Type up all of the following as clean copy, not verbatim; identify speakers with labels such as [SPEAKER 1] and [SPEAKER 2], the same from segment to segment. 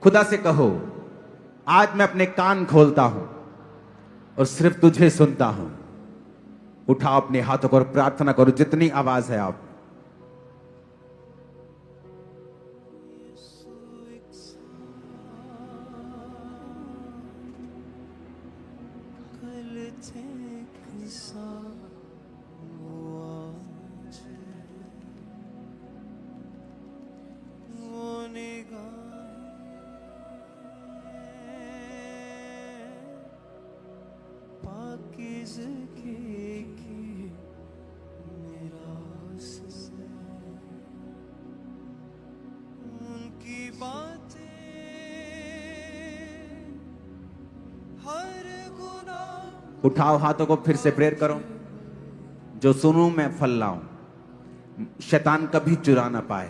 [SPEAKER 1] खुदा से कहो, आज मैं अपने कान खोलता हूं और सिर्फ तुझे सुनता हूं। उठाओ अपने हाथों को और प्रार्थना करो, जितनी आवाज है आप। उठाओ हाथों को, फिर से प्रेयर करो। जो सुनूं मैं फल लाऊं, शैतान कभी चुरा ना पाए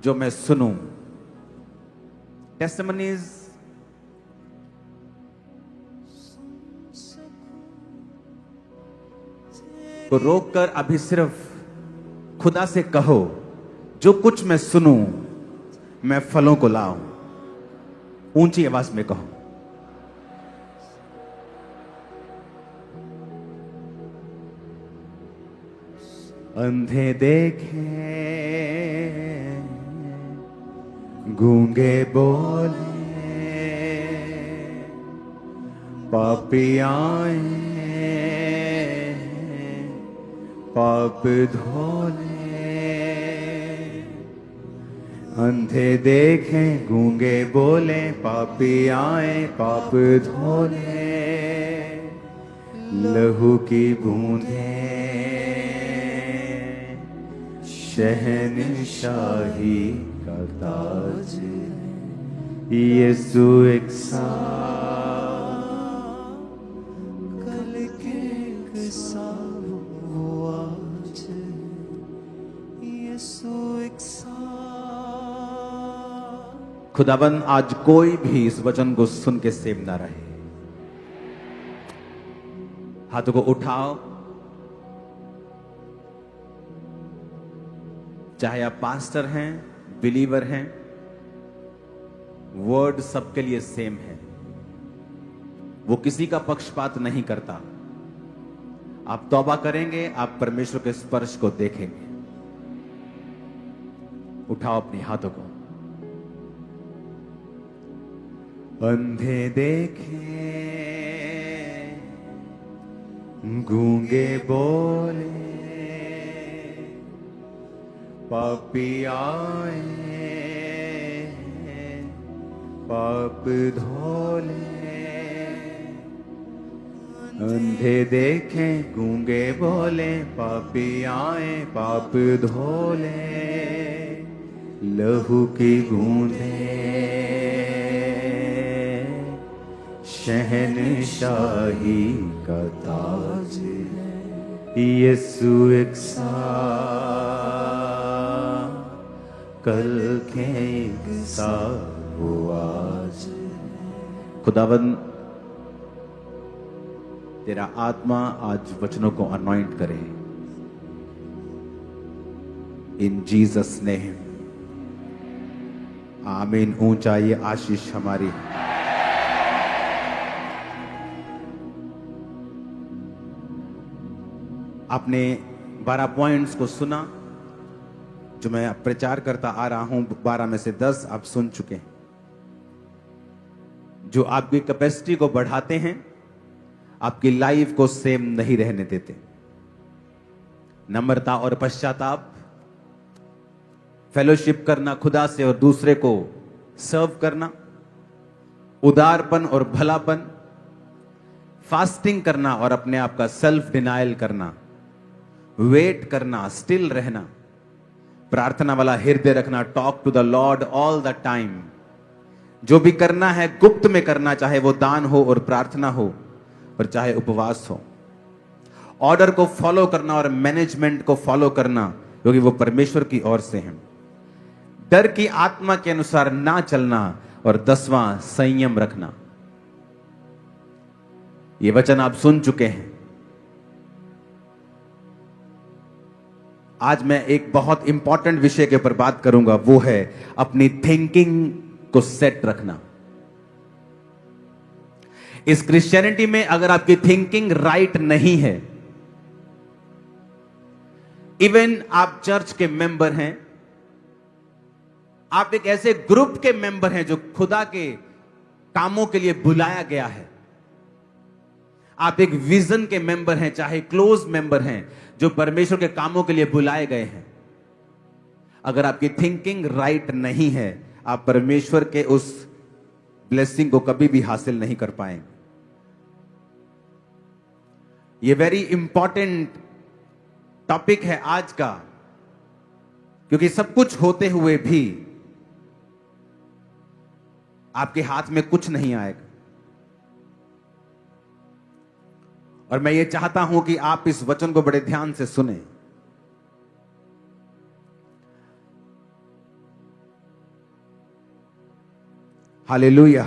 [SPEAKER 1] जो मैं सुनूं। टेस्टिमनीज को रोककर अभी सिर्फ खुदा से कहो, जो कुछ मैं सुनूं मैं फलों को लाऊं। ऊंची आवाज में कहो। अंधे देखे, गूंगे बोले, पापी आए, पाप धोले। अंधे देखे, गूंगे बोले, पापी आए, पाप धोले। लहू की बूंदे शहनशाही का ताज, यीशु एक साथ कल के एक साथ वो आज, यीशु एक साथ। खुदाबंद आज कोई भी इस वचन को सुन के सेम ना रहे। हाथों को उठाओ। चाहे आप पास्टर हैं, बिलीवर हैं, वर्ड सबके लिए सेम है। वो किसी का पक्षपात नहीं करता। आप तौबा करेंगे, आप परमेश्वर के स्पर्श को देखेंगे। उठाओ अपने हाथों को। अंधे देखे, गूंगे बोले, पापी आए, पाप धोले। अंधे देखे, गूंगे बोले, पापी आए, पाप धोले। लहू की बूंदे शहनशाही का ताज, यीशु एक साथ कल के एक साथ वो आज। खुदावंद तेरा आत्मा आज वचनों को अनॉइंट करे, इन जीसस नेम, आमीन। ऊंचा ये आशीष हमारी। आपने 12 पॉइंट्स को सुना जो मैं प्रचार करता आ रहा हूं। 12 में से 10 आप सुन चुके हैं, जो आपकी कैपेसिटी को बढ़ाते हैं, आपकी लाइफ को सेम नहीं रहने देते। नम्रता और पश्चाताप, फेलोशिप करना खुदा से और दूसरे को सर्व करना, उदारपन और भलापन, फास्टिंग करना और अपने आप का सेल्फ डिनायल करना, वेट करना, स्टिल रहना, प्रार्थना वाला हृदय रखना, talk to the Lord all the time. जो भी करना है गुप्त में करना, चाहे वो दान हो और प्रार्थना हो और चाहे उपवास हो। ऑर्डर को फॉलो करना और मैनेजमेंट को फॉलो करना, क्योंकि वो परमेश्वर की ओर से है। डर की आत्मा के अनुसार ना चलना और 10वां संयम रखना। ये वचन आप सुन चुके हैं। आज मैं एक बहुत इंपॉर्टेंट विषय के ऊपर बात करूंगा, वो है अपनी थिंकिंग को सेट रखना। इस क्रिश्चियनिटी में अगर आपकी थिंकिंग राइट नहीं है, इवन आप चर्च के मेंबर हैं, आप एक ऐसे ग्रुप के मेंबर हैं जो खुदा के कामों के लिए बुलाया गया है, आप एक विजन के मेंबर हैं, चाहे क्लोज मेंबर हैं, जो परमेश्वर के कामों के लिए बुलाए गए हैं, अगर आपकी थिंकिंग राइट नहीं है, आप परमेश्वर के उस ब्लेसिंग को कभी भी हासिल नहीं कर पाएंगे। यह वेरी इंपॉर्टेंट टॉपिक है आज का, क्योंकि सब कुछ होते हुए भी आपके हाथ में कुछ नहीं आएगा। और मैं ये चाहता हूं कि आप इस वचन को बड़े ध्यान से सुने। हालेलुया।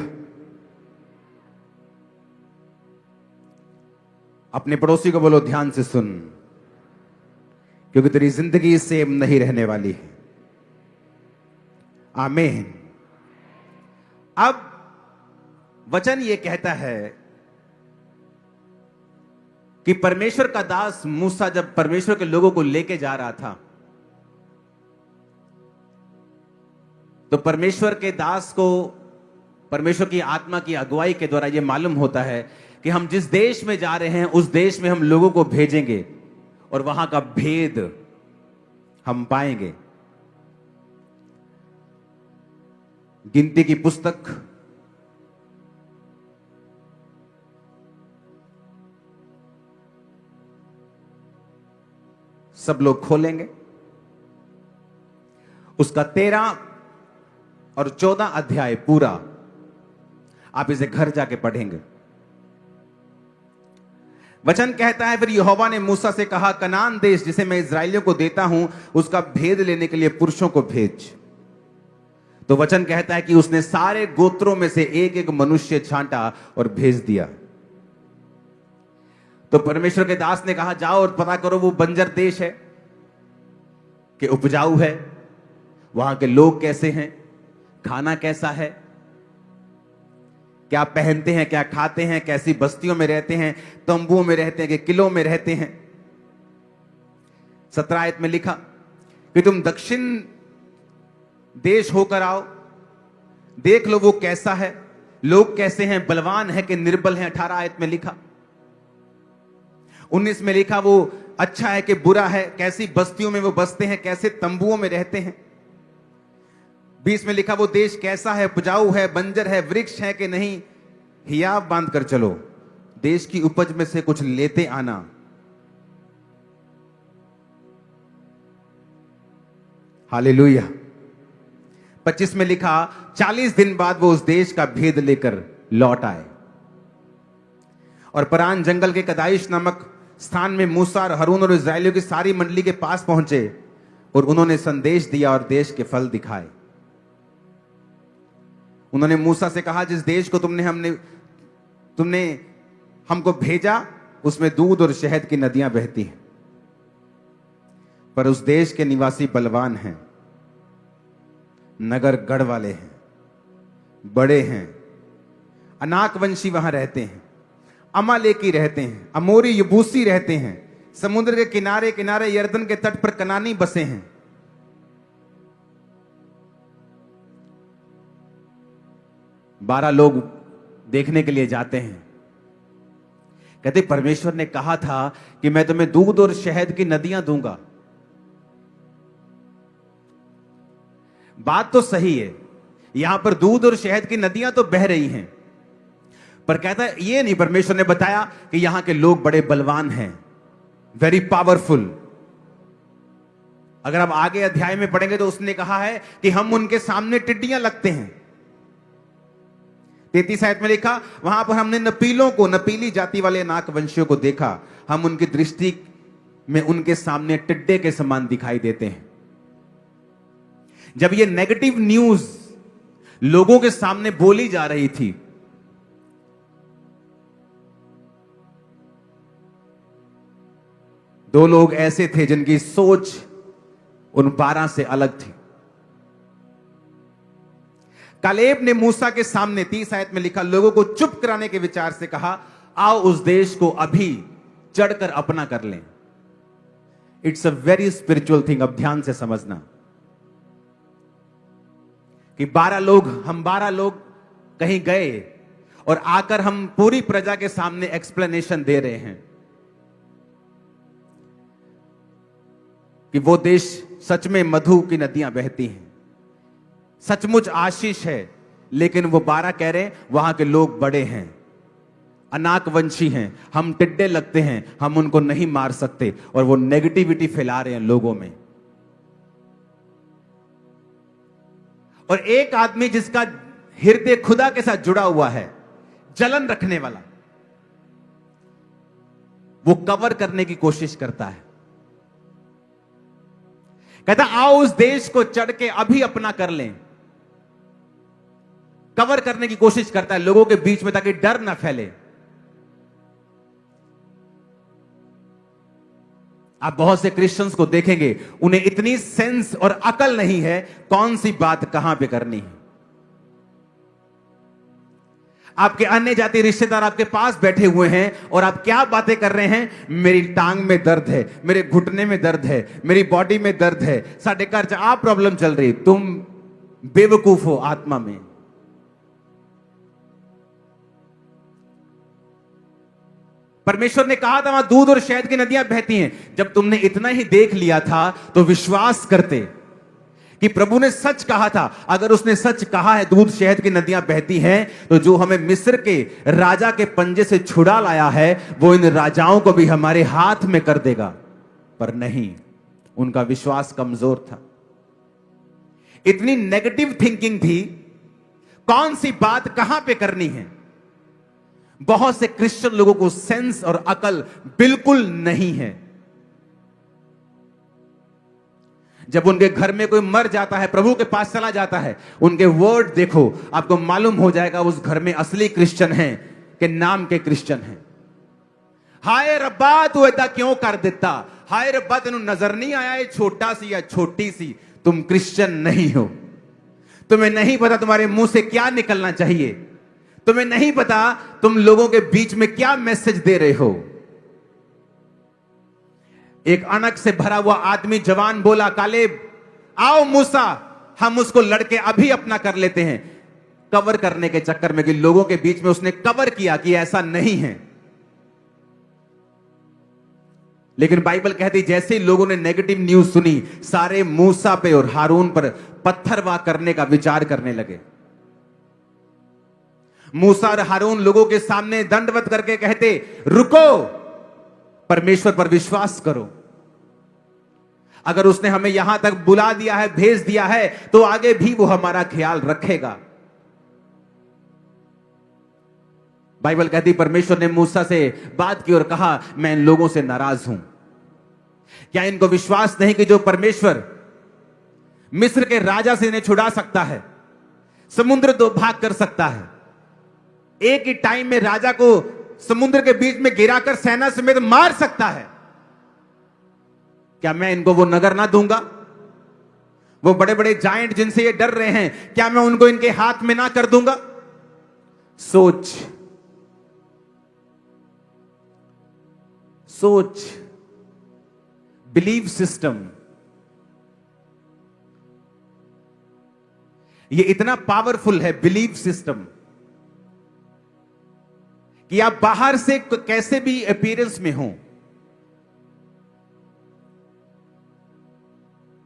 [SPEAKER 1] अपने पड़ोसी को बोलो, ध्यान से सुन, क्योंकि तेरी जिंदगी सेम नहीं रहने वाली है। आमीन। अब वचन ये कहता है कि परमेश्वर का दास मूसा जब परमेश्वर के लोगों को लेके जा रहा था, तो परमेश्वर के दास को परमेश्वर की आत्मा की अगुवाई के द्वारा यह मालूम होता है कि हम जिस देश में जा रहे हैं उस देश में हम लोगों को भेजेंगे और वहां का भेद हम पाएंगे। गिनती की पुस्तक सब लोग खोलेंगे, उसका 13 और 14 अध्याय पूरा आप इसे घर जाके पढ़ेंगे। वचन कहता है, फिर यहोवा ने मूसा से कहा, कनान देश जिसे मैं इस्राएलियों को देता हूं उसका भेद लेने के लिए पुरुषों को भेज। तो वचन कहता है कि उसने सारे गोत्रों में से एक एक मनुष्य छांटा और भेज दिया। तो परमेश्वर के दास ने कहा, जाओ और पता करो वो बंजर देश है कि उपजाऊ है, वहां के लोग कैसे हैं, खाना कैसा है, क्या पहनते हैं, क्या खाते हैं, कैसी बस्तियों में रहते हैं, तंबुओं में रहते हैं कि किलों में रहते हैं। 17 आयत में लिखा कि तुम दक्षिण देश होकर आओ, देख लो वो कैसा है, लोग कैसे हैं, बलवान है कि निर्बल हैं। 18 आयत में लिखा। 19 में लिखा वो अच्छा है कि बुरा है, कैसी बस्तियों में वो बसते हैं, कैसे तंबुओं में रहते हैं। 20 में लिखा वो देश कैसा है, उपजाऊ है, बंजर है, वृक्ष है कि नहीं, हियाब बांध कर चलो, देश की उपज में से कुछ लेते आना। हालेलुया। 25 में लिखा 40 दिन बाद वो उस देश का भेद लेकर लौट आए और परान जंगल के कदाइश नामक स्थान में मूसा और हारून और इस्राएलियों की सारी मंडली के पास पहुंचे और उन्होंने संदेश दिया और देश के फल दिखाए। उन्होंने मूसा से कहा, जिस देश को तुमने हमको भेजा उसमें दूध और शहद की नदियां बहती हैं, पर उस देश के निवासी बलवान हैं, नगर गढ़ वाले हैं, बड़े हैं, अनाकवंशी वहां रहते हैं, अमालेकी रहते हैं, अमोरी यबूसी रहते हैं, समुद्र के किनारे किनारे यर्दन के तट पर कनानी बसे हैं। बारह लोग देखने के लिए जाते हैं, कहते परमेश्वर ने कहा था कि मैं तुम्हें दूध और शहद की नदियां दूंगा। बात तो सही है, यहां पर दूध और शहद की नदियां तो बह रही हैं, पर कहता है ये नहीं, परमेश्वर ने बताया कि यहां के लोग बड़े बलवान हैं, वेरी पावरफुल। अगर आप आगे अध्याय में पढ़ेंगे तो उसने कहा है कि हम उनके सामने टिड्डियां लगते हैं। 33 आयत में लिखा, वहां पर हमने नपीलों को, नपीली जाति वाले नाकवंशियों को देखा, हम उनकी दृष्टि में उनके सामने टिड्डे के समान दिखाई देते हैं। जब ये नेगेटिव न्यूज लोगों के सामने बोली जा रही थी, दो लोग ऐसे थे जिनकी सोच उन 12 से अलग थी। कालेब ने मूसा के सामने 30 आयत में लिखा, लोगों को चुप कराने के विचार से कहा, आओ उस देश को अभी चढ़कर अपना कर लें। It's a very spiritual thing. अब ध्यान से समझना कि 12 लोग कहीं गए और आकर हम पूरी प्रजा के सामने एक्सप्लेनेशन दे रहे हैं कि वो देश सच में मधु की नदियां बहती हैं, सचमुच आशीष है। लेकिन वो 12 कह रहे हैं वहां के लोग बड़े हैं, अनाकवंशी हैं, हम टिड्डे लगते हैं, हम उनको नहीं मार सकते। और वो नेगेटिविटी फैला रहे हैं लोगों में। और एक आदमी जिसका हृदय खुदा के साथ जुड़ा हुआ है, जलन रखने वाला, वो कवर करने की कोशिश करता है। कहता आओ उस देश को चढ़ के अभी अपना कर लें। कवर करने की कोशिश करता है लोगों के बीच में, ताकि डर ना फैले। आप बहुत से क्रिश्चियंस को देखेंगे, उन्हें इतनी सेंस और अकल नहीं है कौन सी बात कहां पे करनी है। आपके अन्य जाति रिश्तेदार आपके पास बैठे हुए हैं और आप क्या बातें कर रहे हैं, मेरी टांग में दर्द है, मेरे घुटने में दर्द है, मेरी बॉडी में दर्द है, साढ़े घर च आ प्रॉब्लम चल रही। तुम बेवकूफ हो आत्मा में। परमेश्वर ने कहा था वहां दूध और शहद की नदियां बहती हैं। जब तुमने इतना ही देख लिया था तो विश्वास करते कि प्रभु ने सच कहा था। अगर उसने सच कहा है दूध शहद की नदियां बहती हैं, तो जो हमें मिस्र के राजा के पंजे से छुड़ा लाया है, वो इन राजाओं को भी हमारे हाथ में कर देगा। पर नहीं, उनका विश्वास कमजोर था। इतनी नेगेटिव थिंकिंग थी, कौन सी बात कहां पे करनी है। बहुत से क्रिश्चियन लोगों को सेंस और अकल बिल्कुल नहीं है। जब उनके घर में कोई मर जाता है, प्रभु के पास चला जाता है, उनके वर्ड देखो, आपको मालूम हो जाएगा उस घर में असली क्रिश्चियन हैं कि नाम के क्रिश्चियन हैं। हाय रब्बा तू ऐसा क्यों कर देता, हाय रब्बा तेनू नजर नहीं आया ये छोटा सी या छोटी सी, तुम क्रिश्चियन नहीं हो। तुम्हें नहीं पता तुम्हारे मुंह से क्या निकलना चाहिए, तुम्हें नहीं पता तुम लोगों के बीच में क्या मैसेज दे रहे हो। एक अनक से भरा हुआ आदमी जवान बोला, कालेब आओ मूसा, हम उसको लड़के अभी अपना कर लेते हैं। कवर करने के चक्कर में कि लोगों के बीच में उसने कवर किया कि ऐसा नहीं है। लेकिन बाइबल कहती जैसे ही लोगों ने नेगेटिव न्यूज सुनी, सारे मूसा पे और हारून पर पत्थरवाह करने का विचार करने लगे। मूसा और हारून लोगों के सामने दंडवत करके कहते, रुको, परमेश्वर पर विश्वास करो। अगर उसने हमें यहां तक बुला दिया है, भेज दिया है, तो आगे भी वो हमारा ख्याल रखेगा। बाइबल कहती परमेश्वर ने मूसा से बात की और कहा, मैं इन लोगों से नाराज हूं। क्या इनको विश्वास नहीं कि जो परमेश्वर मिस्र के राजा से इन्हें छुड़ा सकता है, समुद्र दो भाग कर सकता है, एक ही टाइम में राजा को समुद्र के बीच में गिराकर सेना समेत मार सकता है, क्या मैं इनको वो नगर ना दूंगा? वो बड़े बड़े जायंट जिनसे ये डर रहे हैं, क्या मैं उनको इनके हाथ में ना कर दूंगा? सोच सोच, बिलीव सिस्टम, ये इतना पावरफुल है बिलीव सिस्टम कि आप बाहर से कैसे भी अपीयरेंस में हो,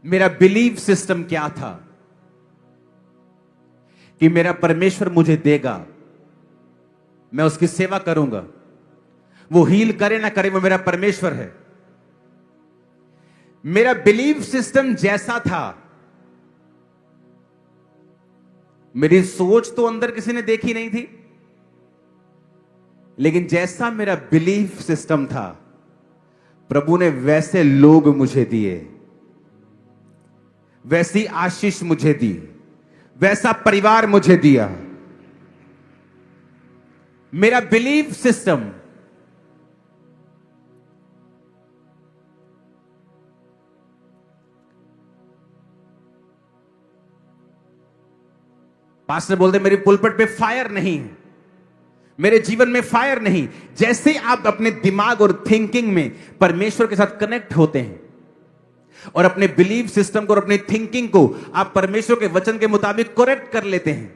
[SPEAKER 1] मेरा बिलीव सिस्टम क्या था कि मेरा परमेश्वर मुझे देगा, मैं उसकी सेवा करूंगा, वो हील करे ना करे वो मेरा परमेश्वर है। मेरा बिलीव सिस्टम जैसा था, मेरी सोच तो अंदर किसी ने देखी नहीं थी, लेकिन जैसा मेरा बिलीफ सिस्टम था, प्रभु ने वैसे लोग मुझे दिए, वैसी आशीष मुझे दी, वैसा परिवार मुझे दिया। मेरा बिलीफ सिस्टम पास्टर बोलते मेरी पुलपट पे फायर नहीं है, मेरे जीवन में फायर नहीं। जैसे आप अपने दिमाग और थिंकिंग में परमेश्वर के साथ कनेक्ट होते हैं और अपने बिलीफ सिस्टम को और अपनी थिंकिंग को आप परमेश्वर के वचन के मुताबिक करेक्ट कर लेते हैं,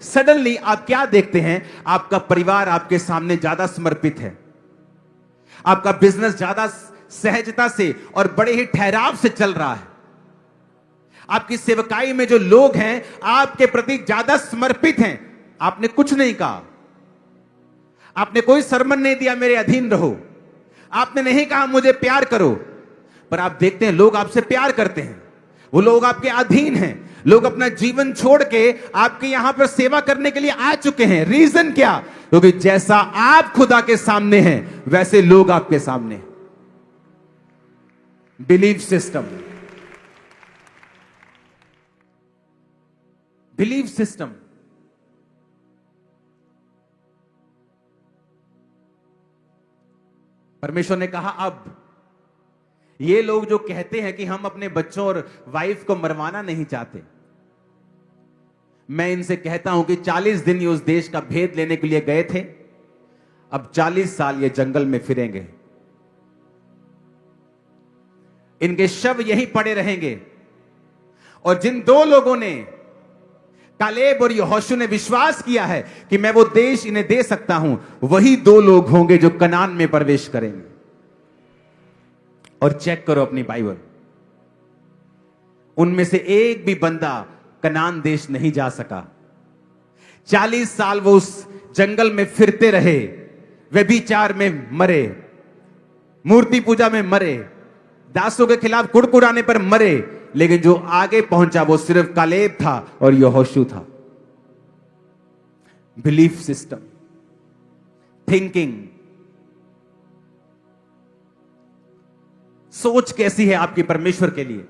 [SPEAKER 1] सडनली आप क्या देखते हैं? आपका परिवार आपके सामने ज्यादा समर्पित है, आपका बिजनेस ज्यादा सहजता से और बड़े ही ठहराव से चल रहा है, आपकी सेवकाई में जो लोग हैं आपके प्रति ज्यादा समर्पित हैं। आपने कुछ नहीं कहा, आपने कोई सरमन नहीं दिया मेरे अधीन रहो, आपने नहीं कहा मुझे प्यार करो, पर आप देखते हैं लोग आपसे प्यार करते हैं, वो लोग आपके अधीन हैं, लोग अपना जीवन छोड़ के आपके यहां पर सेवा करने के लिए आ चुके हैं। रीजन क्या? क्योंकि जैसा आप खुदा के सामने हैं वैसे लोग आपके सामने। Belief system, belief system. परमेश्वर ने कहा अब ये लोग जो कहते हैं कि हम अपने बच्चों और वाइफ को मरवाना नहीं चाहते, मैं इनसे कहता हूं कि 40 दिन ये उस देश का भेद लेने के लिए गए थे, अब 40 साल ये जंगल में फिरेंगे, इनके शव यहीं पड़े रहेंगे। और जिन दो लोगों ने, कालेब और यहोशू ने विश्वास किया है कि मैं वो देश इन्हें दे सकता हूं, वही दो लोग होंगे जो कनान में प्रवेश करेंगे। और चेक करो अपनी बाइबल, उनमें से एक भी बंदा कनान देश नहीं जा सका। 40 साल वो उस जंगल में फिरते रहे, व्यभिचार में मरे, मूर्ति पूजा में मरे, दासों के खिलाफ कुड़कुड़ाने पर मरे, लेकिन जो आगे पहुंचा वो सिर्फ कालेब था और यहोशू था। बिलीफ सिस्टम, थिंकिंग, सोच कैसी है आपकी परमेश्वर के लिए?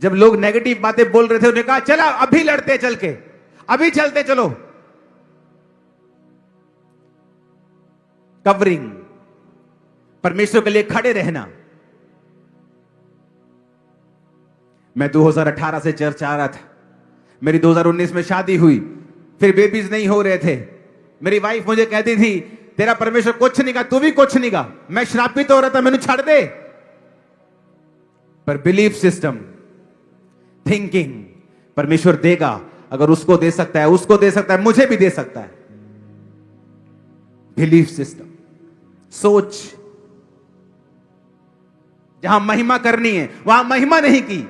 [SPEAKER 1] जब लोग नेगेटिव बातें बोल रहे थे उन्होंने कहा चला अभी लड़ते, चल के अभी चलते, चलो। कवरिंग, परमेश्वर के लिए खड़े रहना। मैं 2018 से चर्च आ रहा था, मेरी 2019 में शादी हुई, फिर बेबीज नहीं हो रहे थे। मेरी वाइफ मुझे कहती थी तेरा परमेश्वर कुछ नहीं का, तू भी कुछ नहीं का, मैं श्रापित हो रहा था, मैंने छाड़ दे। पर बिलीफ सिस्टम, थिंकिंग, परमेश्वर देगा, अगर उसको दे सकता है, उसको दे सकता है, मुझे भी दे सकता है। बिलीफ सिस्टम, सोच। जहां महिमा करनी है वहां महिमा नहीं की,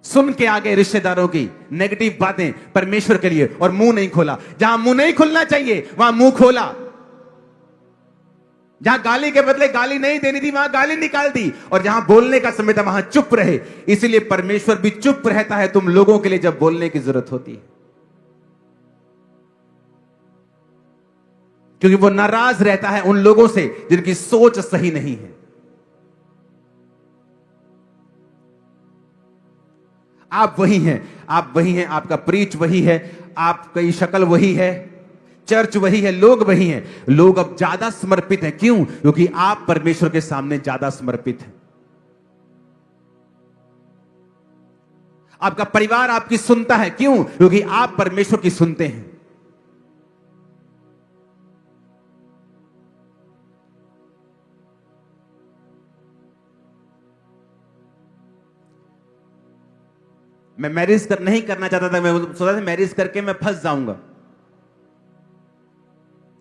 [SPEAKER 1] सुन के आगे रिश्तेदारों की नेगेटिव बातें परमेश्वर के लिए और मुंह नहीं खोला। जहां मुंह नहीं खुलना चाहिए वहां मुंह खोला, जहां गाली के बदले गाली नहीं देनी थी वहां गाली निकाल दी, और जहां बोलने का समय था वहां चुप रहे। इसीलिए परमेश्वर भी चुप रहता है तुम लोगों के लिए जब बोलने की जरूरत होती है, क्योंकि वो नाराज रहता है उन लोगों से जिनकी सोच सही नहीं है। आप वही हैं, आप वही हैं, आपका प्रीच वही है, आपकी शक्ल वही है, चर्च वही है, लोग वही हैं। लोग अब ज्यादा समर्पित हैं, क्यों? क्योंकि आप परमेश्वर के सामने ज्यादा समर्पित हैं। आपका परिवार आपकी सुनता है, क्यों? क्योंकि आप परमेश्वर की सुनते हैं। मैं मैरिज नहीं करना चाहता था, मैं सोचा था मैरिज करके मैं फंस जाऊंगा,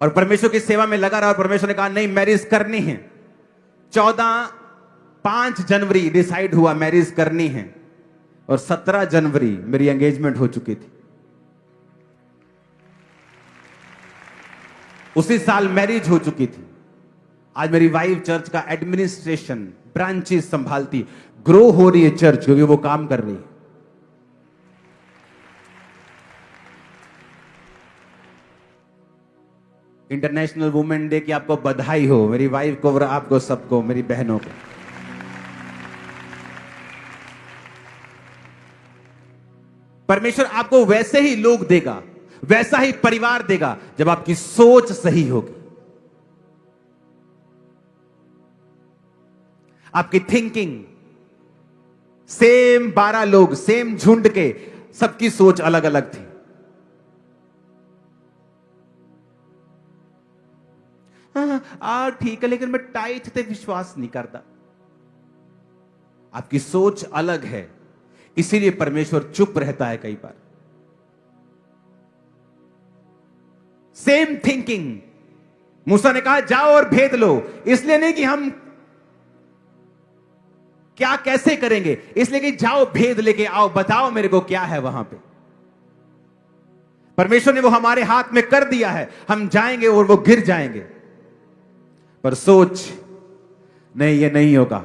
[SPEAKER 1] और परमेश्वर की सेवा में लगा रहा, और परमेश्वर ने कहा नहीं मैरिज करनी है। 5 जनवरी डिसाइड हुआ मैरिज करनी है, और 17 जनवरी मेरी एंगेजमेंट हो चुकी थी। उसी साल मैरिज हो चुकी थी। आज मेरी वाइफ चर्च का एडमिनिस्ट्रेशन ब्रांचेस संभालती, ग्रो हो रही है चर्च, क्योंकि वो काम कर रही है। इंटरनेशनल वुमेन डे की आपको बधाई हो, मेरी वाइफ को और आपको सबको, मेरी बहनों को। परमेश्वर आपको वैसे ही लोग देगा, वैसा ही परिवार देगा जब आपकी सोच सही होगी। आपकी थिंकिंग, सेम 12 लोग, सेम झुंड के, सबकी सोच अलग अलग थी। ठीक है, लेकिन मैं टाइट ते विश्वास नहीं करता। आपकी सोच अलग है, इसीलिए परमेश्वर चुप रहता है कई बार। सेम थिंकिंग, मूसा ने कहा जाओ और भेद लो, इसलिए नहीं कि हम क्या कैसे करेंगे, इसलिए कि जाओ भेद लेके आओ, बताओ मेरे को क्या है वहां पे। परमेश्वर ने वो हमारे हाथ में कर दिया है, हम जाएंगे और वो गिर जाएंगे। पर सोच, नहीं ये नहीं होगा,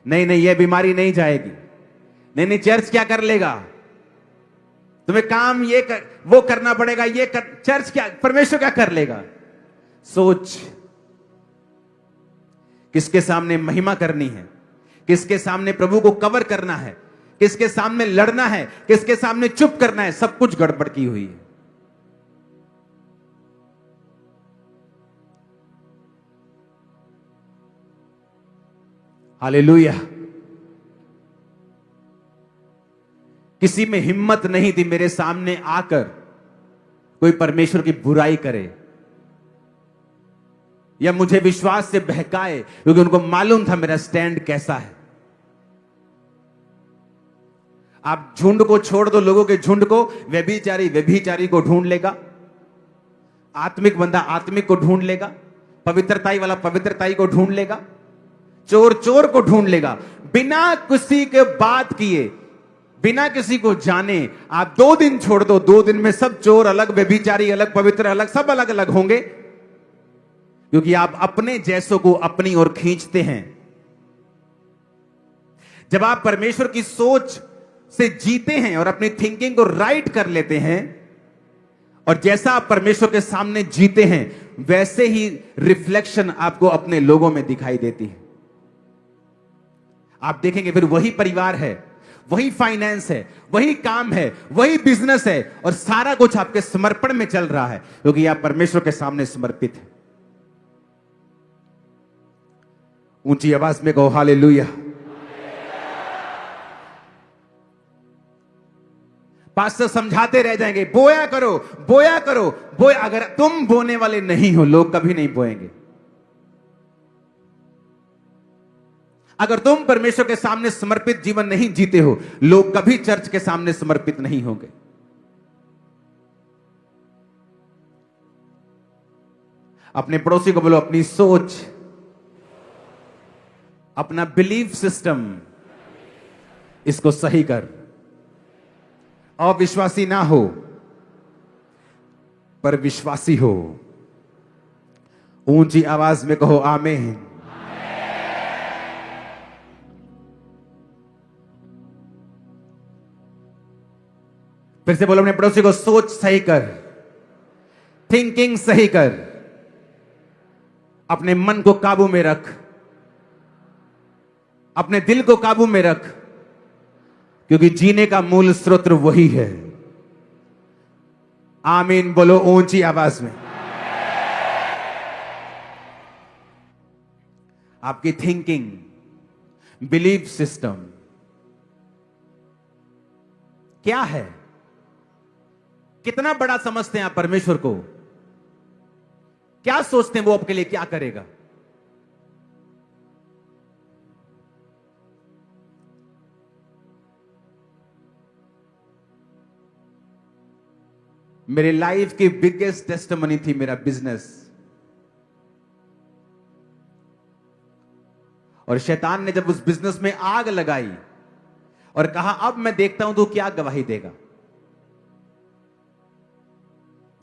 [SPEAKER 1] नहीं नहीं ये बीमारी नहीं जाएगी, नहीं नहीं चर्च क्या कर लेगा, तुम्हें काम ये कर, वो करना पड़ेगा, ये कर, चर्च क्या, परमेश्वर क्या कर लेगा। सोच, किसके सामने महिमा करनी है, किसके सामने प्रभु को कवर करना है, किसके सामने लड़ना है, किसके सामने चुप करना है, सब कुछ गड़बड़ की हुई है। हालेलुया। किसी में हिम्मत नहीं थी मेरे सामने आकर कोई परमेश्वर की बुराई करे या मुझे विश्वास से बहकाए, क्योंकि उनको मालूम था मेरा स्टैंड कैसा है। आप झुंड को छोड़ दो, लोगों के झुंड को, व्यभिचारी को ढूंढ लेगा, आत्मिक बंदा आत्मिक को ढूंढ लेगा, पवित्रताई वाला पवित्रताई को ढूंढ लेगा, चोर चोर को ढूंढ लेगा, बिना किसी के बात किए, बिना किसी को जाने। आप 2 दिन छोड़ दो, 2 दिन में सब चोर अलग, व्यभिचारी अलग, पवित्र अलग, सब अलग अलग होंगे, क्योंकि आप अपने जैसों को अपनी ओर खींचते हैं। जब आप परमेश्वर की सोच से जीते हैं और अपनी थिंकिंग को राइट कर लेते हैं, और जैसा आप परमेश्वर के सामने जीते हैं, वैसे ही रिफ्लेक्शन आपको अपने लोगों में दिखाई देती है। आप देखेंगे फिर वही परिवार है, वही फाइनेंस है, वही काम है, वही बिजनेस है, और सारा कुछ आपके समर्पण में चल रहा है, क्योंकि आप परमेश्वर के सामने समर्पित हैं। ऊंची आवाज में कहो हालेलुया। पास्टर समझाते रह जाएंगे, बोया करो बोया करो बोया। अगर तुम बोने वाले नहीं हो, लोग कभी नहीं बोएंगे। अगर तुम परमेश्वर के सामने समर्पित जीवन नहीं जीते हो, लोग कभी चर्च के सामने समर्पित नहीं होंगे। अपने पड़ोसी को बोलो, अपनी सोच, अपना बिलीफ सिस्टम, इसको सही कर। अविश्वासी ना हो, पर विश्वासी हो। ऊंची आवाज में कहो आमीन। फिर से बोलो अपने पड़ोसी को, सोच सही कर, थिंकिंग सही कर, अपने मन को काबू में रख, अपने दिल को काबू में रख, क्योंकि जीने का मूल स्रोत वही है। आमीन बोलो ऊंची आवाज में। आपकी थिंकिंग, बिलीफ सिस्टम क्या है? कितना बड़ा समझते हैं आप परमेश्वर को? क्या सोचते हैं वो आपके लिए क्या करेगा? मेरे लाइफ की बिगेस्ट टेस्टिमनी थी मेरा बिजनेस। और शैतान ने जब उस बिजनेस में आग लगाई और कहा अब मैं देखता हूं तो क्या गवाही देगा।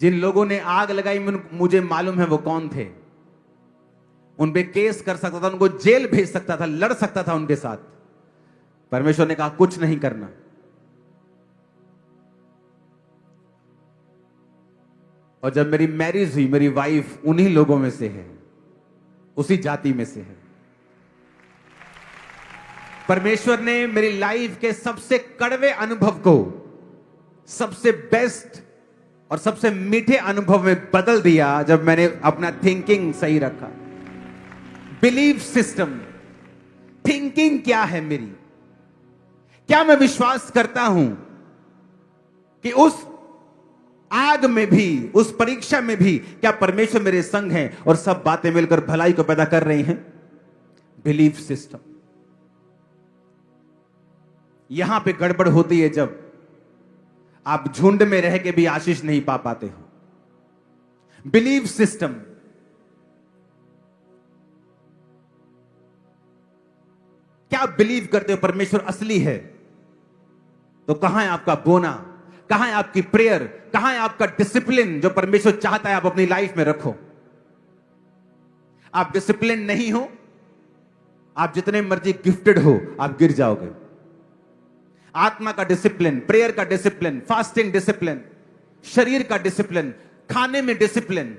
[SPEAKER 1] जिन लोगों ने आग लगाई मुझे मालूम है वो कौन थे। उन पे केस कर सकता था, उनको जेल भेज सकता था, लड़ सकता था उनके साथ। परमेश्वर ने कहा कुछ नहीं करना। और जब मेरी मैरिज हुई, मेरी वाइफ उन्हीं लोगों में से है, उसी जाति में से है। परमेश्वर ने मेरी लाइफ के सबसे कड़वे अनुभव को सबसे बेस्ट और सबसे मीठे अनुभव में बदल दिया जब मैंने अपना थिंकिंग सही रखा, बिलीफ सिस्टम। थिंकिंग क्या है मेरी? क्या मैं विश्वास करता हूं कि उस आग में भी, उस परीक्षा में भी क्या परमेश्वर मेरे संग हैं और सब बातें मिलकर भलाई को पैदा कर रही हैं? Belief system. यहां पे गड़बड़ होती है जब आप झुंड में रह के भी आशीष नहीं पा पाते हो। Belief system. क्या आप बिलीव करते हो परमेश्वर असली है? तो कहां है आपका बोना? कहां है आपकी प्रेयर? कहां है आपका डिसिप्लिन जो परमेश्वर चाहता है आप अपनी लाइफ में रखो? आप डिसिप्लिन नहीं हो, आप जितने मर्जी गिफ्टेड हो, आप गिर जाओगे। आत्मा का डिसिप्लिन, प्रेयर का डिसिप्लिन, फास्टिंग डिसिप्लिन, शरीर का डिसिप्लिन, खाने में डिसिप्लिन।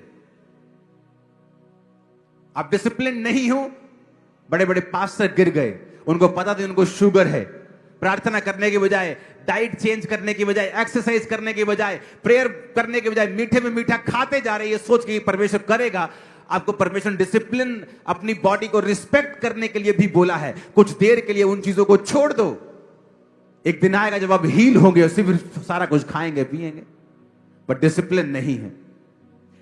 [SPEAKER 1] आप डिसिप्लिन नहीं हो। बड़े बड़े पास्टर गिर गए, उनको पता था उनको शुगर है। प्रार्थना करने के बजाय, डाइट चेंज करने की बजाय, एक्सरसाइज करने की बजाय, प्रेयर करने के बजाय मीठे में मीठा खाते जा रहे हैं, सोच के परमेश्वर करेगा। आपको परमेश्वर डिसिप्लिन, अपनी बॉडी को रिस्पेक्ट करने के लिए भी बोला है। कुछ देर के लिए उन चीजों को छोड़ दो। एक दिन आएगा जब आप हील होंगे और सिर्फ सारा कुछ खाएंगे पिएंगे, पर डिसिप्लिन नहीं है।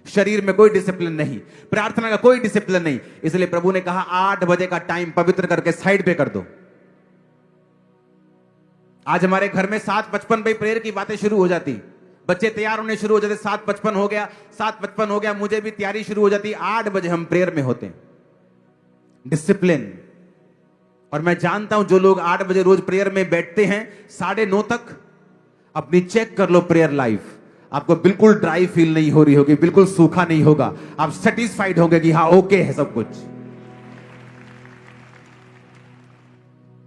[SPEAKER 1] शरीर में कोई डिसिप्लिन नहीं, प्रार्थना का कोई डिसिप्लिन नहीं। इसलिए प्रभु ने कहा 8 बजे का टाइम पवित्र करके साइड पे कर दो। आज हमारे घर में 7:55 पे प्रेयर की बातें शुरू हो जाती, बच्चे तैयार होने शुरू हो जाते। 7:55 हो गया, 7:55 हो गया, मुझे भी तैयारी शुरू हो जाती। 8 बजे हम प्रेयर में होते हैं। डिसिप्लिन। और मैं जानता हूं जो लोग 8 बजे रोज प्रेयर में बैठते हैं, 9:30 तक अपनी चेक कर लो प्रेयर लाइफ। आपको बिल्कुल ड्राई फील नहीं हो रही होगी, बिल्कुल सूखा नहीं होगा। आप सेटिस्फाइड होंगे कि हाँ ओके है सब कुछ।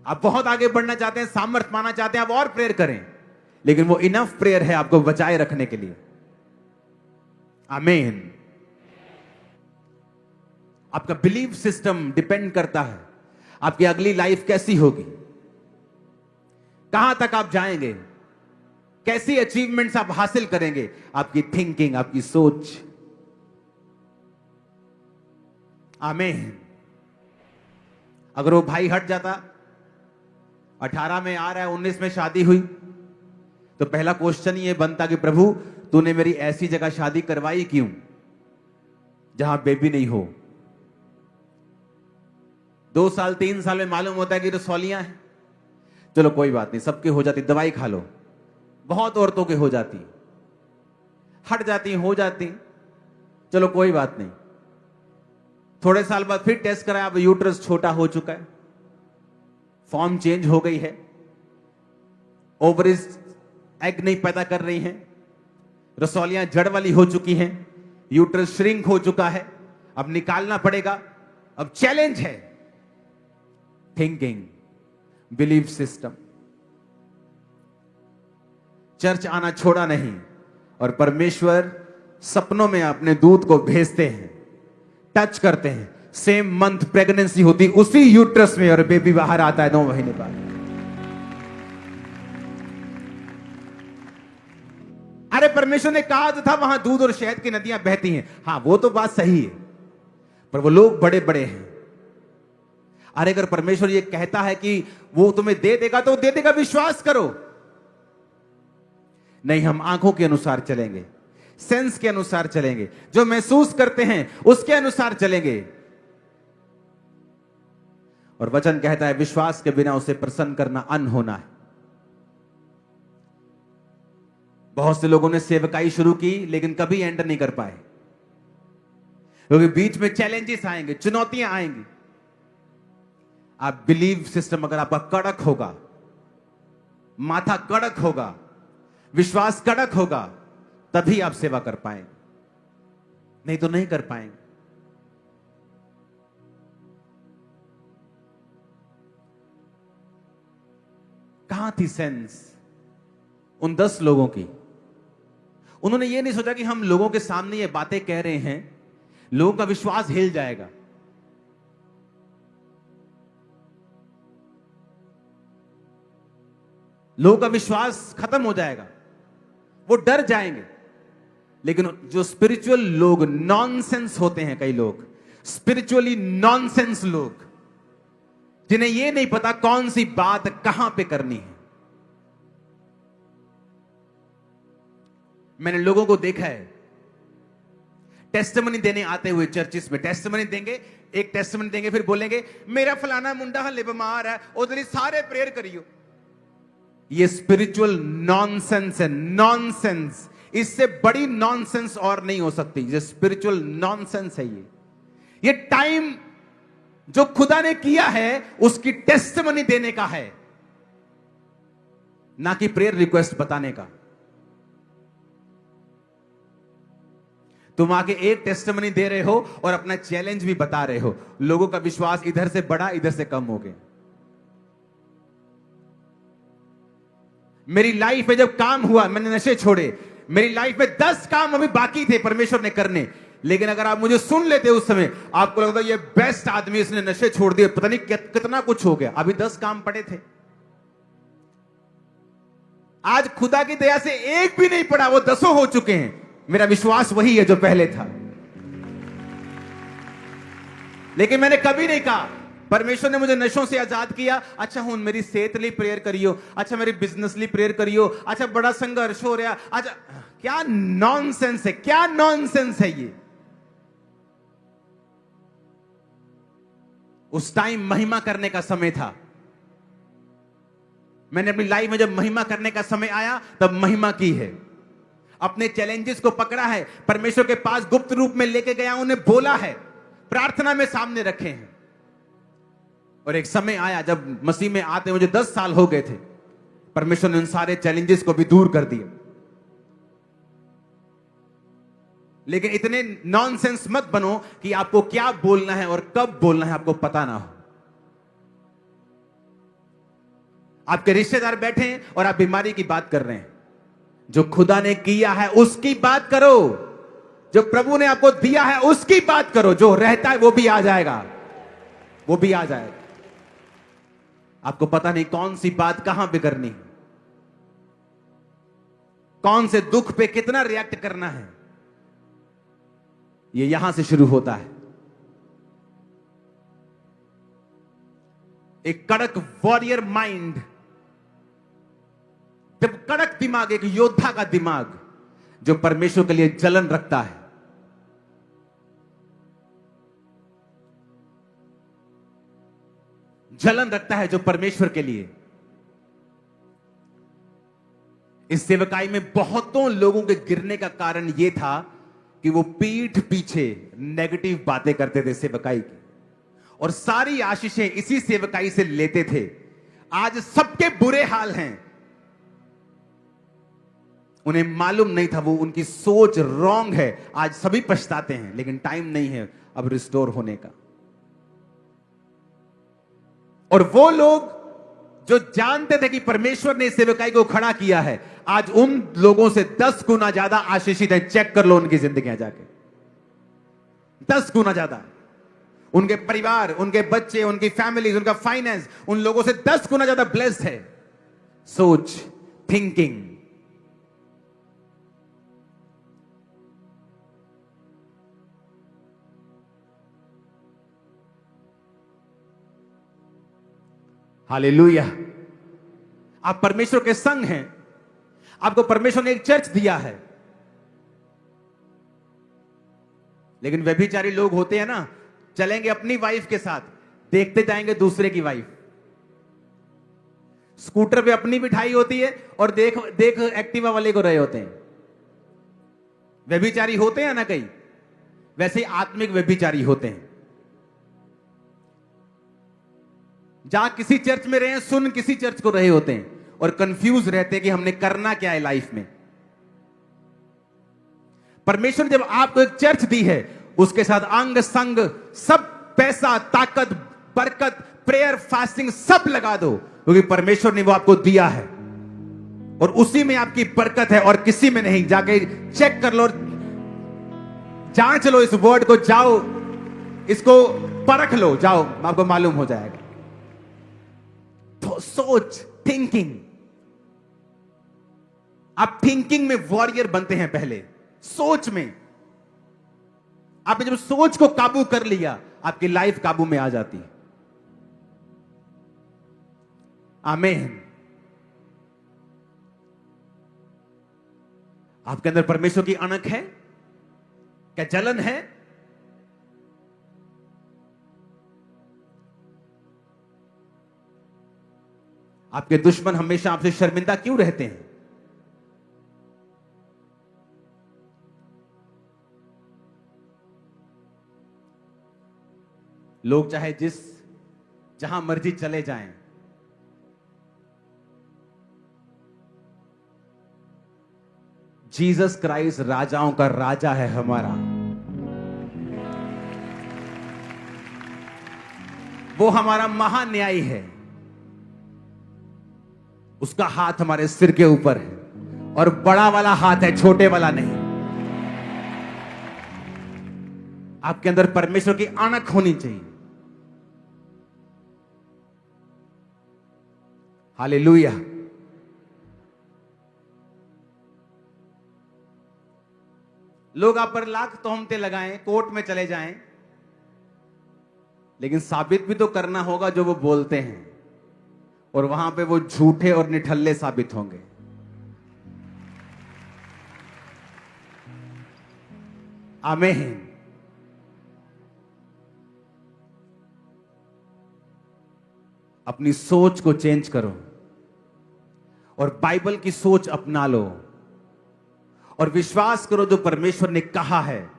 [SPEAKER 1] आप बहुत आगे बढ़ना चाहते हैं, सामर्थ्य पाना चाहते हैं, आप और प्रेयर करें, लेकिन वो इनफ प्रेयर है आपको बचाए रखने के लिए। आमीन। आपका बिलीफ सिस्टम डिपेंड करता है आपकी अगली लाइफ कैसी होगी, कहां तक आप जाएंगे, कैसी अचीवमेंट्स आप हासिल करेंगे। आपकी थिंकिंग, आपकी सोच। आमीन। अगर वो भाई हट जाता, 18 में आ रहा है, 19 में शादी हुई, तो पहला क्वेश्चन ये बनता कि प्रभु तूने मेरी ऐसी जगह शादी करवाई क्यों जहां बेबी नहीं हो। 2 साल 3 साल में मालूम होता है कि रसौलियां हैं, चलो कोई बात नहीं, सबके हो जाती, दवाई खा लो। बहुत औरतों के हो जाती, हट जाती, हो जाती, चलो कोई बात नहीं। थोड़े साल बाद फिर टेस्ट कराया, अब यूट्रस छोटा हो चुका है, फॉर्म चेंज हो गई है, ओवरीज एग नहीं पैदा कर रही हैं, रसौलियां जड़ वाली हो चुकी हैं, यूट्रस श्रिंक हो चुका है, अब निकालना पड़ेगा। अब चैलेंज है थिंकिंग, बिलीफ सिस्टम। चर्च आना छोड़ा नहीं, और परमेश्वर सपनों में अपने दूत को भेजते हैं, टच करते हैं। सेम मंथ प्रेगनेंसी होती उसी यूट्रस में, और बेबी बाहर आता है 9 महीने बाद। अरे परमेश्वर ने कहा तो था वहां दूध और शहद की नदियां बहती हैं। हां वो तो बात सही है, पर वो लोग बड़े बड़े हैं। अरे अगर परमेश्वर ये कहता है कि वो तुम्हें दे देगा तो दे देगा, विश्वास करो। नहीं, हम आंखों के अनुसार चलेंगे, सेंस के अनुसार चलेंगे, जो महसूस करते हैं उसके अनुसार चलेंगे। और वचन कहता है विश्वास के बिना उसे प्रसन्न करना अनहोना है। बहुत से लोगों ने सेवकाई शुरू की लेकिन कभी एंड नहीं कर पाए, क्योंकि बीच में चैलेंजेस आएंगे, चुनौतियां आएंगी। आप बिलीव सिस्टम अगर आपका कड़क होगा, माथा कड़क होगा, विश्वास कड़क होगा, तभी आप सेवा कर पाएंगे, नहीं तो नहीं कर पाएंगे। कहां थी सेंस उन 10 लोगों की? उन्होंने ये नहीं सोचा कि हम लोगों के सामने ये बातें कह रहे हैं, लोगों का विश्वास हिल जाएगा। लोगों का विश्वास खत्म हो जाएगा, वो डर जाएंगे। लेकिन जो स्पिरिचुअल लोग, नॉनसेंस होते हैं, कई लोग स्पिरिचुअली नॉनसेंस लोग, जिन्हें यह नहीं पता कौन सी बात कहां पे करनी है। मैंने लोगों को देखा है टेस्टिमनी देने आते हुए चर्चिस में, टेस्टिमनी देंगे, एक टेस्टिमनी देंगे, फिर बोलेंगे मेरा फलाना मुंडा हले बीमार है, उधर सारे प्रेयर करियो। ये स्पिरिचुअल नॉनसेंस है, नॉनसेंस। इससे बड़ी नॉनसेंस और नहीं हो सकती। ये स्पिरिचुअल नॉनसेंस है। ये टाइम जो खुदा ने किया है उसकी टेस्टिमनी देने का है, ना कि प्रेयर रिक्वेस्ट बताने का। तुम आके एक टेस्टिमनी दे रहे हो और अपना चैलेंज भी बता रहे हो। लोगों का विश्वास इधर से बढ़ा, इधर से कम हो गया। मेरी लाइफ में जब काम हुआ, मैंने नशे छोड़े, मेरी लाइफ में 10 काम अभी बाकी थे परमेश्वर ने करने, लेकिन अगर आप मुझे सुन लेते उस समय, आपको लगता ये बेस्ट आदमी, इसने नशे छोड़ दिए, पता नहीं कितना कुछ हो गया। अभी 10 काम पड़े थे। आज खुदा की दया से एक भी नहीं पड़ा, वो 10 हो चुके हैं। मेरा विश्वास वही है जो पहले था। लेकिन मैंने कभी नहीं कहा परमेश्वर ने मुझे नशों से आजाद किया, अच्छा हूं मेरी सेहत लिए प्रेयर करियो, अच्छा मेरी बिजनेस लिए प्रेयर करियो, अच्छा बड़ा संघर्ष हो रहा, अच्छा। क्या नॉनसेंस है, क्या नॉनसेंस है ये। उस टाइम महिमा करने का समय था। मैंने अपनी लाइफ में जब महिमा करने का समय आया तब महिमा की है। अपने चैलेंजेस को पकड़ा है, परमेश्वर के पास गुप्त रूप में लेके गया, उन्हें बोला है, प्रार्थना में सामने रखे हैं। और एक समय आया जब मसीह में आते मुझे 10 साल हो गए थे, परमेश्वर ने उन सारे चैलेंजेस को भी दूर कर दिया। लेकिन इतने नॉनसेंस मत बनो कि आपको क्या बोलना है और कब बोलना है आपको पता ना हो। आपके रिश्तेदार बैठे हैं और आप बीमारी की बात कर रहे हैं। जो खुदा ने किया है उसकी बात करो, जो प्रभु ने आपको दिया है उसकी बात करो। जो रहता है वो भी आ जाएगा, वो भी आ जाएगा। आपको पता नहीं कौन सी बात कहां पे करनी है, कौन से दुख पे कितना रिएक्ट करना है। ये यहां से शुरू होता है। एक कड़क वॉरियर माइंड, जब कड़क दिमाग, एक योद्धा का दिमाग जो परमेश्वर के लिए जलन रखता है। जलन रखता है जो परमेश्वर के लिए। इस सेवकाई में बहुतों लोगों के गिरने का कारण यह था कि वो पीठ पीछे नेगेटिव बातें करते थे सेवकाई की, और सारी आशीषें इसी सेवकाई से लेते थे। आज सबके बुरे हाल हैं। उन्हें मालूम नहीं था, वो उनकी सोच रॉन्ग है। आज सभी पछताते हैं, लेकिन टाइम नहीं है अब रिस्टोर होने का। और वो लोग जो जानते थे कि परमेश्वर ने इस सेवकाई को खड़ा किया है, आज उन लोगों से 10 गुना ज्यादा आशीषित है। चेक कर लो उनकी जिंदगियां जाके, 10 गुना ज्यादा। उनके परिवार, उनके बच्चे, उनकी फैमिली, उनका फाइनेंस उन लोगों से 10 गुना ज्यादा ब्लेस्ड है। सोच, थिंकिंग। हालेलुया। आप परमेश्वर के संग हैं। आपको परमेश्वर ने एक चर्च दिया है। लेकिन व्यभिचारी लोग होते हैं ना, चलेंगे अपनी वाइफ के साथ, देखते जाएंगे दूसरे की वाइफ। स्कूटर पे अपनी बिठाई होती है और देख देख एक्टिवा वाले को रहे होते हैं। व्यभिचारी होते हैं ना कई, वैसे ही आत्मिक व्यभिचारी होते हैं। जहां किसी चर्च में रहे, सुन किसी चर्च को रहे होते हैं और कंफ्यूज रहते हैं कि हमने करना क्या है लाइफ में। परमेश्वर जब आपको एक चर्च दी है, उसके साथ अंग संग सब, पैसा, ताकत, बरकत, प्रेयर, फास्टिंग सब लगा दो, क्योंकि परमेश्वर ने वो आपको दिया है और उसी में आपकी बरकत है और किसी में नहीं। जाके चेक कर लो, जांच लो इस वर्ड को, जाओ इसको परख लो, जाओ, आपको मालूम हो जाएगा। तो सोच, थिंकिंग। आप थिंकिंग में वॉरियर बनते हैं पहले, सोच में। आपने जब सोच को काबू कर लिया, आपकी लाइफ काबू में आ जाती है। आमीन। आपके अंदर परमेश्वर की अणक है क्या? जलन है? आपके दुश्मन हमेशा आपसे शर्मिंदा क्यों रहते हैं? लोग चाहे जहां मर्जी चले जाएं, जीसस क्राइस्ट राजाओं का राजा है हमारा। वो हमारा महान्यायी है। उसका हाथ हमारे सिर के ऊपर है और बड़ा वाला हाथ है, छोटे वाला नहीं। आपके अंदर परमेश्वर की अणक होनी चाहिए। हालेलुया। लोग आप पर लाख तोहमतें लगाएं, कोर्ट में चले जाएं, लेकिन साबित भी तो करना होगा जो वो बोलते हैं, और वहां पे वो झूठे और निठल्ले साबित होंगे। आमीन। अपनी सोच को चेंज करो और बाइबल की सोच अपना लो और विश्वास करो जो परमेश्वर ने कहा है।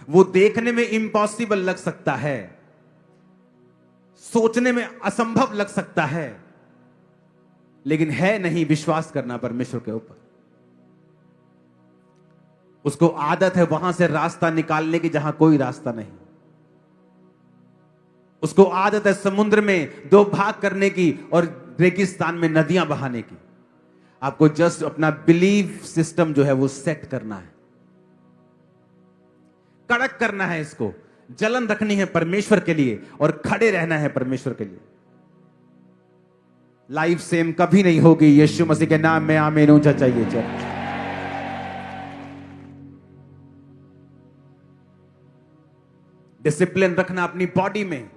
[SPEAKER 1] वो देखने में इम्पॉसिबल लग सकता है, सोचने में असंभव लग सकता है, लेकिन है नहीं। विश्वास करना परमेश्वर के ऊपर। उसको आदत है वहां से रास्ता निकालने की जहां कोई रास्ता नहीं। उसको आदत है समुद्र में दो भाग करने की और रेगिस्तान में नदियां बहाने की। आपको जस्ट अपना बिलीफ सिस्टम जो है वो सेट करना है, कड़क करना है, इसको जलन रखनी है परमेश्वर के लिए और खड़े रहना है परमेश्वर के लिए। लाइफ सेम कभी नहीं होगी। यीशु मसीह के नाम में आमीन। ऊंचा चाहिए चर्च। डिसिप्लिन रखना अपनी बॉडी में,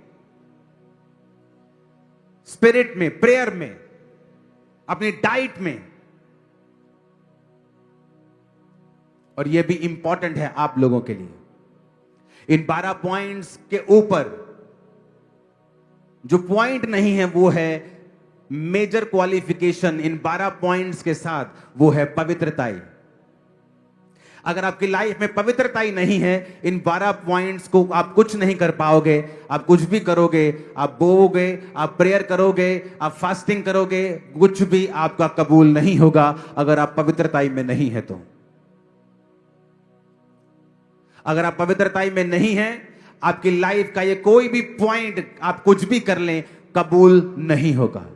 [SPEAKER 1] स्पिरिट में, प्रेयर में, अपनी डाइट में। और यह भी इंपॉर्टेंट है आप लोगों के लिए। इन 12 पॉइंट्स के ऊपर जो पॉइंट नहीं है वो है मेजर क्वालिफिकेशन। इन 12 पॉइंट्स के साथ वो है पवित्रताई। अगर आपकी लाइफ में पवित्रताई नहीं है, इन 12 पॉइंट्स को आप कुछ नहीं कर पाओगे। आप कुछ भी करोगे, आप बोओगे, आप प्रेयर करोगे, आप फास्टिंग करोगे, कुछ भी आपका कबूल नहीं होगा अगर आप पवित्रताई में नहीं है तो। अगर आप पवित्रताई में नहीं हैं, आपकी लाइफ का ये कोई भी पॉइंट आप कुछ भी कर लें, कबूल नहीं होगा।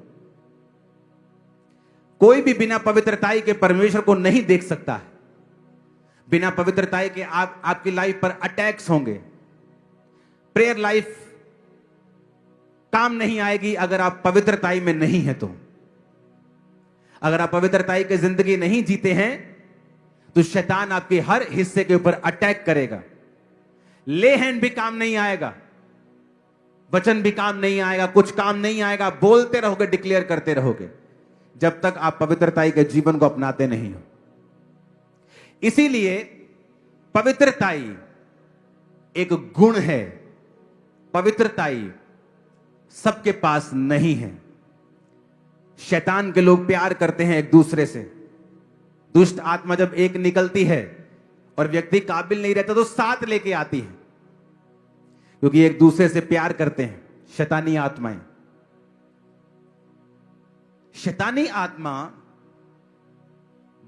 [SPEAKER 1] कोई भी बिना पवित्रताई के परमेश्वर को नहीं देख सकता है। बिना पवित्रताई के आपकी लाइफ पर अटैक्स होंगे। प्रेयर लाइफ काम नहीं आएगी अगर आप पवित्रताई में नहीं है तो। अगर आप पवित्रताई की जिंदगी नहीं जीते हैं तो शैतान आपके हर हिस्से के ऊपर अटैक करेगा। ले हैंड भी काम नहीं आएगा, वचन भी काम नहीं आएगा, कुछ काम नहीं आएगा। बोलते रहोगे, डिक्लेयर करते रहोगे, जब तक आप पवित्रताई के जीवन को अपनाते नहीं हो। इसीलिए पवित्रताई एक गुण है। पवित्रताई सबके पास नहीं है। शैतान के लोग प्यार करते हैं एक दूसरे से। दुष्ट आत्मा जब एक निकलती है और व्यक्ति काबिल नहीं रहता तो साथ लेके आती है, क्योंकि एक दूसरे से प्यार करते हैं। शैतानी आत्माएं, शैतानी आत्मा,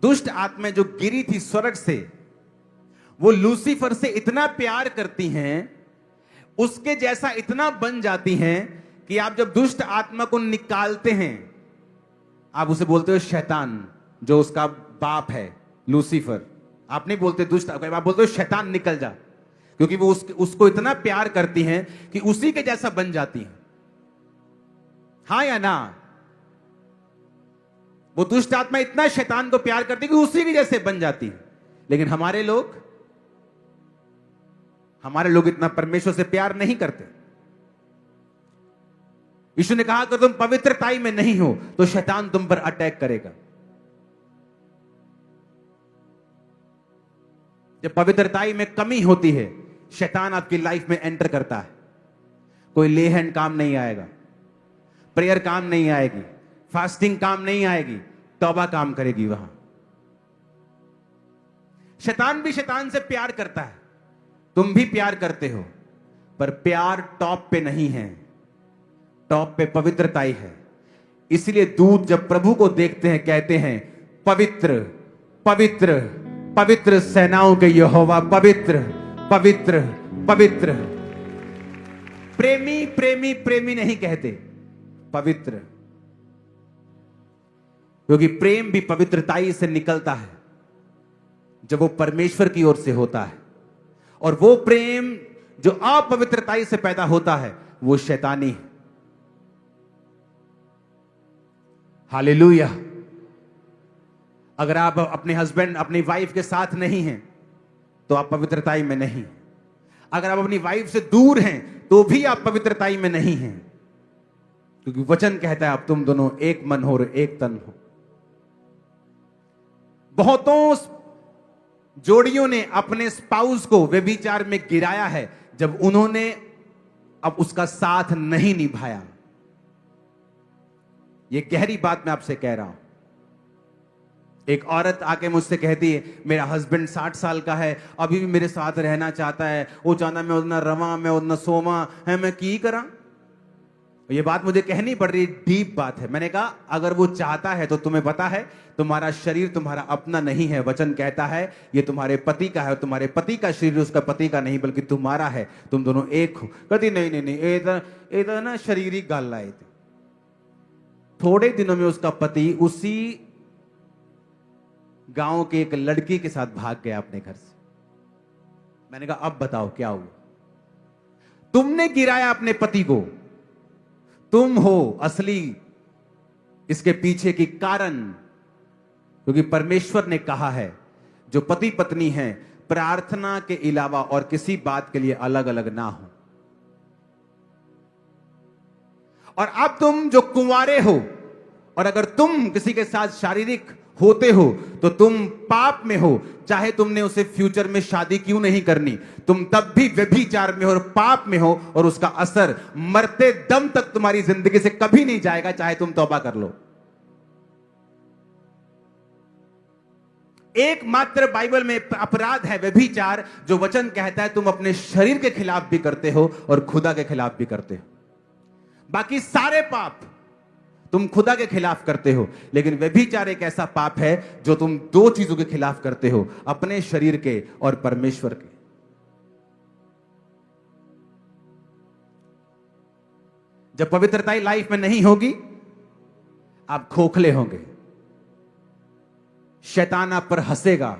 [SPEAKER 1] दुष्ट आत्माएं जो गिरी थी स्वर्ग से, वो लूसीफर से इतना प्यार करती हैं, उसके जैसा इतना बन जाती हैं कि आप जब दुष्ट आत्मा को निकालते हैं, आप उसे बोलते हो शैतान, जो उसका बाप है लूसीफर। आप नहीं बोलते दुष्ट, आप बोलते हो शैतान निकल जा, क्योंकि वो उसको इतना प्यार करती हैं कि उसी के जैसा बन जाती हैं। हाँ या ना? वो दुष्ट आत्मा इतना शैतान को प्यार करती है कि उसी के जैसे बन जाती है। लेकिन हमारे लोग इतना परमेश्वर से प्यार नहीं करते। यीशु ने कहा अगर तुम पवित्रताई में नहीं हो तो शैतान तुम पर अटैक करेगा। जब पवित्रताई में कमी होती है, शैतान आपकी लाइफ में एंटर करता है। कोई ले हैंड काम नहीं आएगा, प्रेयर काम नहीं आएगी, फास्टिंग काम नहीं आएगी, तौबा काम करेगी। वहां शैतान भी शैतान से प्यार करता है, तुम भी प्यार करते हो, पर प्यार टॉप पे नहीं है, टॉप पे पवित्रताई है। इसलिए दूत जब प्रभु को देखते हैं कहते हैं पवित्र पवित्र पवित्र सेनाओं के यहोवा, पवित्र पवित्र पवित्र। प्रेमी प्रेमी प्रेमी नहीं कहते, पवित्र, क्योंकि प्रेम भी पवित्रताई से निकलता है जब वो परमेश्वर की ओर से होता है। और वो प्रेम जो अपवित्रताई से पैदा होता है वो शैतानी है। हालेलुया। अगर आप अपने हस्बैंड अपनी वाइफ के साथ नहीं हैं तो आप पवित्रताई में नहीं। अगर आप अपनी वाइफ से दूर हैं तो भी आप पवित्रताई में नहीं हैं, क्योंकि वचन कहता है आप तुम दोनों एक मन हो और एक तन हो। बहुतों जोड़ियों ने अपने स्पाउस को व्यभिचार में गिराया है जब उन्होंने अब उसका साथ नहीं निभाया। यह गहरी बात मैं आपसे कह रहा हूं। एक औरत आके मुझसे कहती है मेरा हस्बैंड 60 साल का है, अभी भी मेरे साथ रहना चाहता है, वो चाहता मैं उतना रवा मैं उतना सोमा है, मैं की करा। ये बात मुझे कहनी पड़ रही, डीप बात है। मैंने कहा अगर वो चाहता है तो तुम्हें पता है तुम्हारा शरीर तुम्हारा अपना नहीं है। वचन कहता है ये तुम्हारे पति का है, और तुम्हारे पति का शरीर उसका पति का नहीं बल्कि तुम्हारा है, तुम दोनों एक हो। कहती नहीं नहीं नहीं, ये ना शरीरी गल आए थे। थोड़े दिनों में उसका पति उसी गांव के एक लड़की के साथ भाग गया अपने घर से। मैंने कहा अब बताओ क्या हुआ? तुमने गिराया अपने पति को, तुम हो असली इसके पीछे की कारण, क्योंकि परमेश्वर ने कहा है जो पति पत्नी हैं प्रार्थना के अलावा और किसी बात के लिए अलग अलग ना हो। और अब तुम जो कुंवारे हो और अगर तुम किसी के साथ शारीरिक होते हो तो तुम पाप में हो, चाहे तुमने उसे फ्यूचर में शादी क्यों नहीं करनी, तुम तब भी व्यभिचार में हो और पाप में हो, और उसका असर मरते दम तक तुम्हारी जिंदगी से कभी नहीं जाएगा, चाहे तुम तौबा कर लो। एकमात्र बाइबल में अपराध है व्यभिचार, जो वचन कहता है तुम अपने शरीर के खिलाफ भी करते हो और खुदा के खिलाफ भी करते हो। बाकी सारे पाप तुम खुदा के खिलाफ करते हो, लेकिन व्यभिचार एक ऐसा पाप है जो तुम दो चीजों के खिलाफ करते हो, अपने शरीर के और परमेश्वर के। जब पवित्रता लाइफ में नहीं होगी आप खोखले होंगे, शैतान आप पर हंसेगा,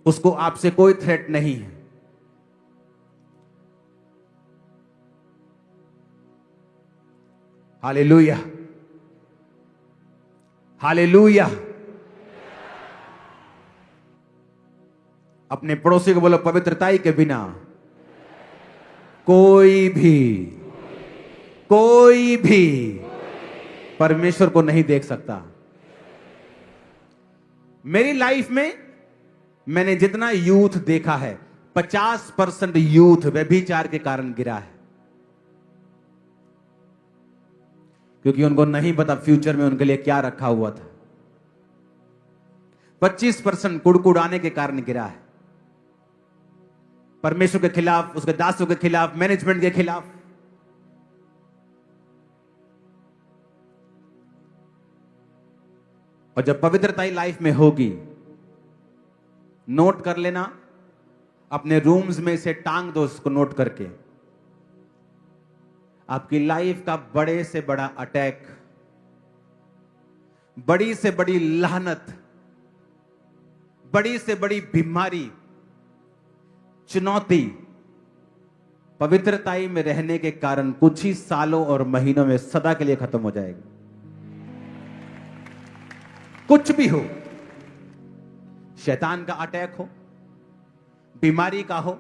[SPEAKER 1] उसको आपसे कोई थ्रेट नहीं है। Hallelujah hallelujah. अपने पड़ोसी को बोलो पवित्रताई के बिना कोई भी परमेश्वर को नहीं देख सकता। मेरी लाइफ में मैंने जितना यूथ देखा है 50% यूथ व्यभिचार के कारण गिरा है, क्योंकि उनको नहीं पता फ्यूचर में उनके लिए क्या रखा हुआ था। 25% कुड़कुड़ाने के कारण गिरा है, परमेश्वर के खिलाफ, उसके दासों के खिलाफ, मैनेजमेंट के खिलाफ। और जब पवित्रता लाइफ में होगी, नोट कर लेना, अपने रूम्स में से टांग दो उसको नोट करके। आपकी लाइफ का बड़े से बड़ा अटैक, बड़ी से बड़ी लानत, बड़ी से बड़ी बीमारी, चुनौती पवित्रताई में रहने के कारण कुछ ही सालों और महीनों में सदा के लिए खत्म हो जाएगी। कुछ भी हो, शैतान का अटैक हो, बीमारी का हो,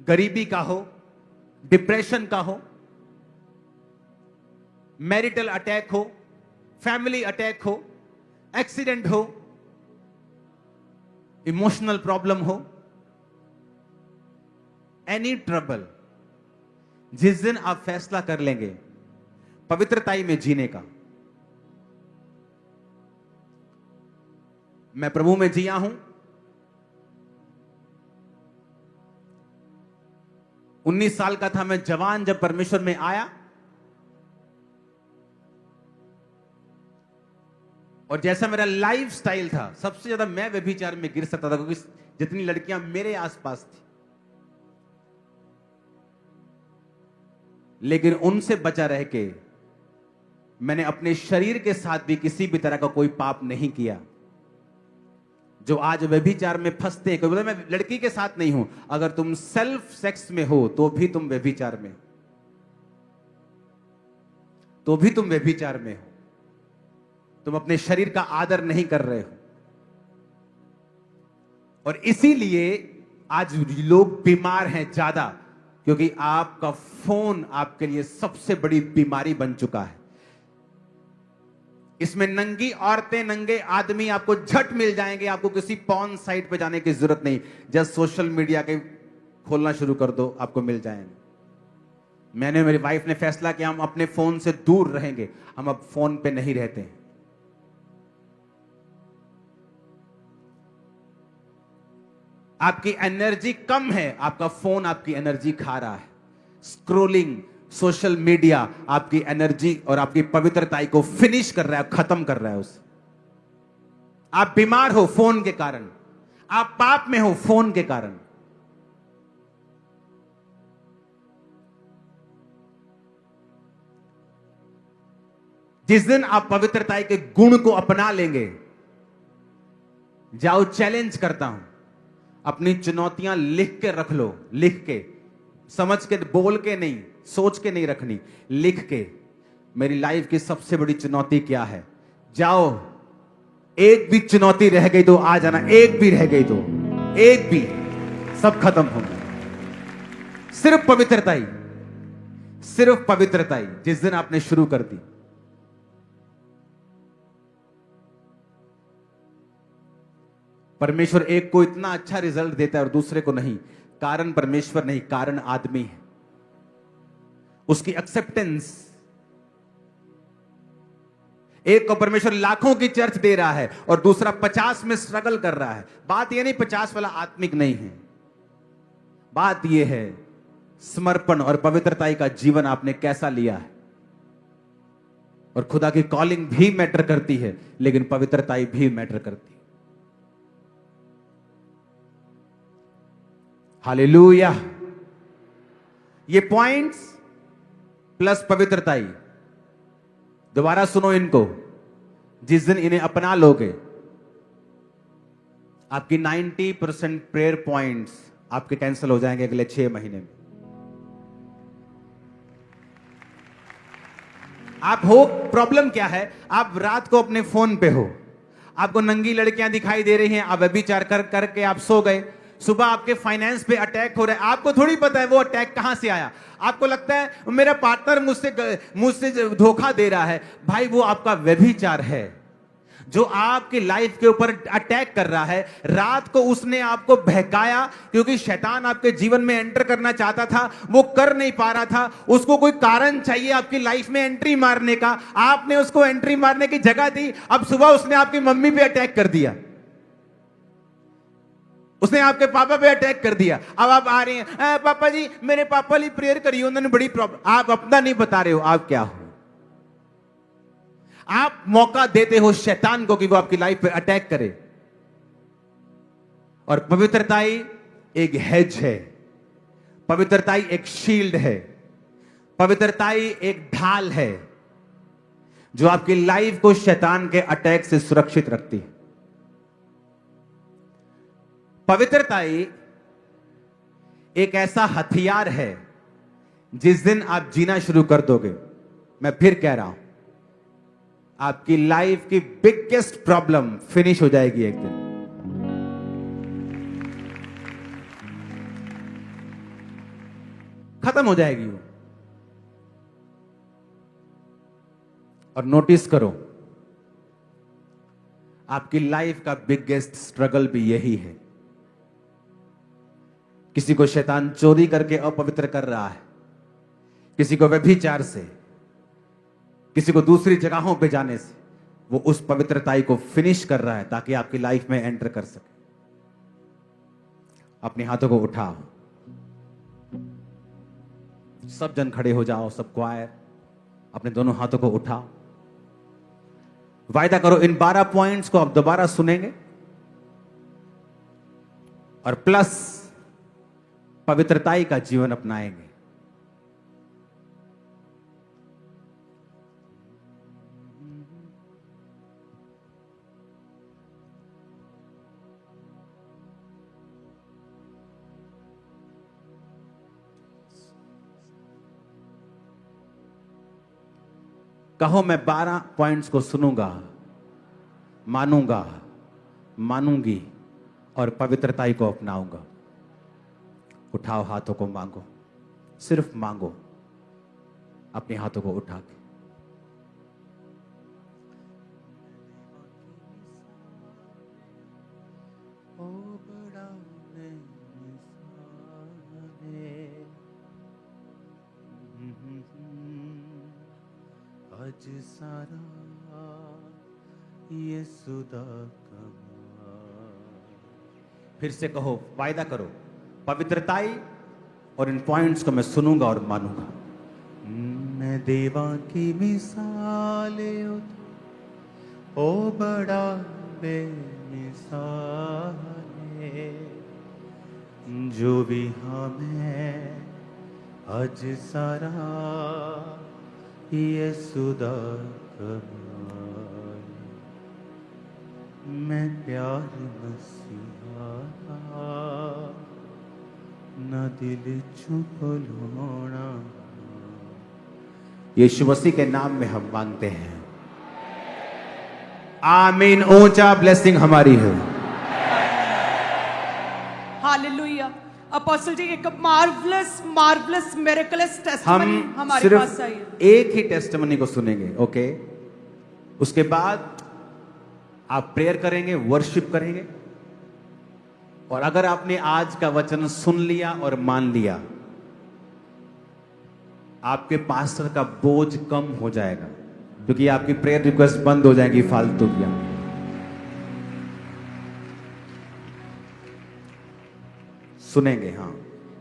[SPEAKER 1] गरीबी का हो, डिप्रेशन का हो, मैरिटल अटैक हो, फैमिली अटैक हो, एक्सीडेंट हो, इमोशनल प्रॉब्लम हो, एनी ट्रबल, जिस दिन आप फैसला कर लेंगे पवित्रताई में जीने का, मैं प्रभु में जिया हूं, 19 साल का था मैं जवान जब परमेश्वर में आया, और जैसा मेरा लाइफ स्टाइल था, सबसे ज्यादा मैं व्यभिचार में गिर सकता था, क्योंकि जितनी लड़कियां मेरे आसपास थी, लेकिन उनसे बचा रह के मैंने अपने शरीर के साथ भी किसी भी तरह का कोई पाप नहीं किया। जो आज व्यभिचार में फंसते हैं, कोई बोलता मैं लड़की के साथ नहीं हूं, अगर तुम सेल्फ सेक्स में हो तो भी तुम व्यभिचार में हो, तो भी तुम व्यभिचार में हो, तुम अपने शरीर का आदर नहीं कर रहे हो। और इसीलिए आज लोग बीमार हैं ज्यादा, क्योंकि आपका फोन आपके लिए सबसे बड़ी बीमारी बन चुका है। इसमें नंगी औरतें, नंगे आदमी आपको झट मिल जाएंगे, आपको किसी पॉर्न साइट पे जाने की जरूरत नहीं, जस्ट सोशल मीडिया के खोलना शुरू कर दो, आपको मिल जाएंगे। मैंने, मेरी वाइफ ने फैसला किया हम अपने फोन से दूर रहेंगे, हम अब फोन पे नहीं रहते हैं। आपकी एनर्जी कम है, आपका फोन आपकी एनर्जी खा रहा है। स्क्रोलिंग, सोशल मीडिया आपकी एनर्जी और आपकी पवित्रताई को फिनिश कर रहा है, खत्म कर रहा है उसे। आप बीमार हो फोन के कारण, आप पाप में हो फोन के कारण। जिस दिन आप पवित्रताई के गुण को अपना लेंगे, जाओ चैलेंज करता हूं, अपनी चुनौतियां लिख के रख लो, लिख के, समझ के, बोल के नहीं, सोच के नहीं रखनी, लिख के। मेरी लाइफ की सबसे बड़ी चुनौती क्या है, जाओ, एक भी चुनौती रह गई तो आ जाना, एक भी रह गई तो, एक भी, सब खत्म हो गया। सिर्फ पवित्रताई, सिर्फ पवित्रताई जिस दिन आपने शुरू कर दी, परमेश्वर एक को इतना अच्छा रिजल्ट देता है और दूसरे को नहीं। कारण परमेश्वर नहीं, कारण आदमी है। उसकी एक्सेप्टेंस, एक को परमेश्वर लाखों की चर्च दे रहा है और दूसरा 50 में स्ट्रगल कर रहा है। बात यह नहीं 50 वाला आत्मिक नहीं है, बात यह है समर्पण और पवित्रताई का जीवन आपने कैसा लिया है। और खुदा की कॉलिंग भी मैटर करती है, लेकिन पवित्रताई भी मैटर करती है। हालेलुया। ये पॉइंट्स प्लस पवित्रताई, दोबारा सुनो इनको, जिस दिन इन्हें अपना लोगे, आपकी 90% प्रेयर पॉइंट्स आपके कैंसिल हो जाएंगे अगले 6 महीने में। आप हो, प्रॉब्लम क्या है, आप रात को अपने फोन पे हो, आपको नंगी लड़कियां दिखाई दे रही हैं, आप व्यभिचार कर करके आप सो गए, सुबह आपके फाइनेंस पे अटैक हो रहा है, आपको थोड़ी पता है वो अटैक कहां से आया। आपको लगता है मेरा पार्टनर मुझसे धोखा दे रहा है। भाई वो आपका व्यभिचार है जो आपकी लाइफ के ऊपर अटैक कर रहा है। रात को उसने आपको बहकाया, क्योंकि शैतान आपके जीवन में एंटर करना चाहता था, वो कर नहीं पा रहा था, उसको कोई कारण चाहिए आपकी लाइफ में एंट्री मारने का, आपने उसको एंट्री मारने की जगह दी। अब सुबह उसने आपकी मम्मी पे अटैक कर दिया, उसने आपके पापा पे अटैक कर दिया। अब आप आ रहे हैं, पापा जी मेरे पापा लिए प्रेयर करिए, उन्होंने बड़ी प्रॉब्लम। आप अपना नहीं बता रहे हो आप क्या हो। आप मौका देते हो शैतान को कि वो आपकी लाइफ पे अटैक करे। और पवित्रताई एक हेज है, पवित्रताई एक शील्ड है, पवित्रताई एक ढाल है जो आपकी लाइफ को शैतान के अटैक से सुरक्षित रखती है। पवित्रताई एक ऐसा हथियार है, जिस दिन आप जीना शुरू कर दोगे, मैं फिर कह रहा हूं, आपकी लाइफ की बिगेस्ट प्रॉब्लम फिनिश हो जाएगी एक दिन। खत्म हो जाएगी वो। और नोटिस करो, आपकी लाइफ का बिगेस्ट स्ट्रगल भी यही है। किसी को शैतान चोरी करके अपवित्र कर रहा है, किसी को व्यभिचार से, किसी को दूसरी जगहों पे जाने से। वो उस पवित्रताई को फिनिश कर रहा है ताकि आपकी लाइफ में एंटर कर सके। अपने हाथों को उठाओ, सब जन खड़े हो जाओ, सब क्वायर अपने दोनों हाथों को उठाओ। वायदा करो इन 12 पॉइंट्स को आप दोबारा सुनेंगे और प्लस पवित्रताई का जीवन अपनाएंगे। कहो, मैं 12 पॉइंट्स को सुनूंगा, मानूंगा, मानूंगी और पवित्रताई को अपनाऊंगा। उठाओ हाथों को, मांगो, सिर्फ मांगो अपने हाथों को उठा के। आज सारा ये सुदा कमा। फिर से कहो, वायदा करो, पवित्रताई और इन पॉइंट्स को मैं सुनूंगा और मानूंगा। मैं देवा की मिसाल ओ बड़ा बेमिसाल है, जो भी हमें आज सारा ये सुदा कमाल। मैं प्यार मसीहा न दिल चुप लोना। यीशु मसीह के नाम में हम मांगते हैं, आमीन। ऊंचा ब्लेसिंग हमारी है।
[SPEAKER 2] हालेलुया। अपोस्टल जी, एक मार्वलस मिरेकलस टेस्टिमनी हमारे पास आई है।
[SPEAKER 1] सिर्फ एक ही टेस्टिमनी को सुनेंगे, ओके? उसके बाद आप प्रेयर करेंगे, वर्शिप करेंगे। और अगर आपने आज का वचन सुन लिया और मान लिया, आपके पास्टर का बोझ कम हो जाएगा, क्योंकि आपकी प्रेयर रिक्वेस्ट बंद हो जाएगी फालतू की। सुनेंगे। हाँ,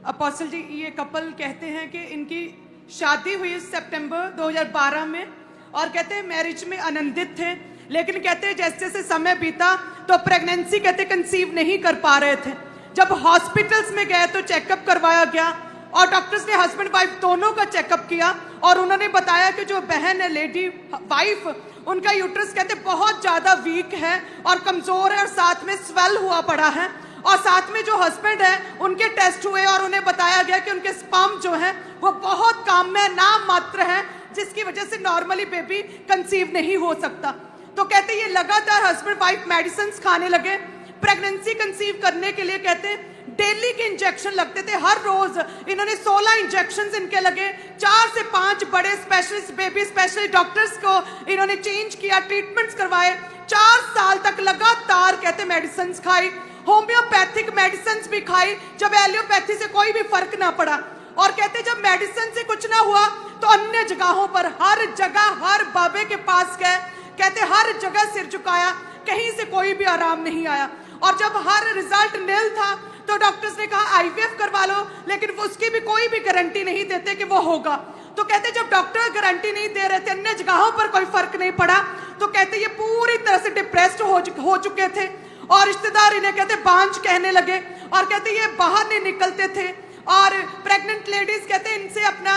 [SPEAKER 2] अपोस्टल जी, ये कपल कहते हैं कि इनकी शादी हुई सितंबर 2012 में और कहते हैं मैरिज में आनंदित थे, लेकिन कहते हैं जैसे जैसे समय बीता तो प्रेगनेंसी कहते कंसीव नहीं कर पा रहे थे। जब हॉस्पिटल्स में गए तो चेकअप करवाया गया और डॉक्टर्स ने हस्बैंड वाइफ दोनों का चेकअप किया और उन्होंने बताया कि जो बहन है, लेडी वाइफ, उनका यूट्रस कहते बहुत ज्यादा वीक है और कमजोर है और साथ में स्वेल हुआ पड़ा है। और साथ में जो हस्बैंड है उनके टेस्ट हुए और उन्हें बताया गया कि उनके स्पर्म जो है वो बहुत कम में नाम मात्र है, जिसकी वजह से नॉर्मली बेबी कंसीव नहीं हो सकता। तो कहते ये लगातार हस्बैंड वाइफ मेडिसिन खाने लगे। प्रेगनेंसी कंसीव करने के लिए कहते हैं डेली के इंजेक्शन लगते थे, हर रोज इन्होंने 16 इंजेक्शन इनके लगे। 4 से 5 बड़े स्पेशलिस्ट, बेबी स्पेशलिस्ट डॉक्टर्स को इन्होंने चेंज किया, ट्रीटमेंट्स करवाए। 4 साल तक लगातार कहते मेडिसिन खाई, होम्योपैथिक मेडिसिन भी खाई, जब एलियोपैथी से कोई भी फर्क ना पड़ा। और कहते जब मेडिसिन से कुछ ना हुआ तो अन्य जगहों पर, हर जगह, हर बाबे के पास गए, कहते हर जगह सिर झुकाया, कहीं से कोई भी आराम नहीं आया। और जब हर रिजल्ट नील था तो डॉक्टर्स ने कहा आईवीएफ करवा लो, लेकिन उसकी भी कोई भी गारंटी नहीं देते कि वो होगा। तो कहते जब डॉक्टर गारंटी नहीं दे रहे थे, अन्य जगहों पर कोई फर्क नहीं पड़ा, तो कहते ये पूरी तरह से डिप्रेस्ड हो चुके थे। और रिश्तेदार इन्हें कहते बांझ कहने लगे और कहते ये बाहर नहीं निकलते थे। और प्रेग्नेंट लेडीज कहते इनसे अपना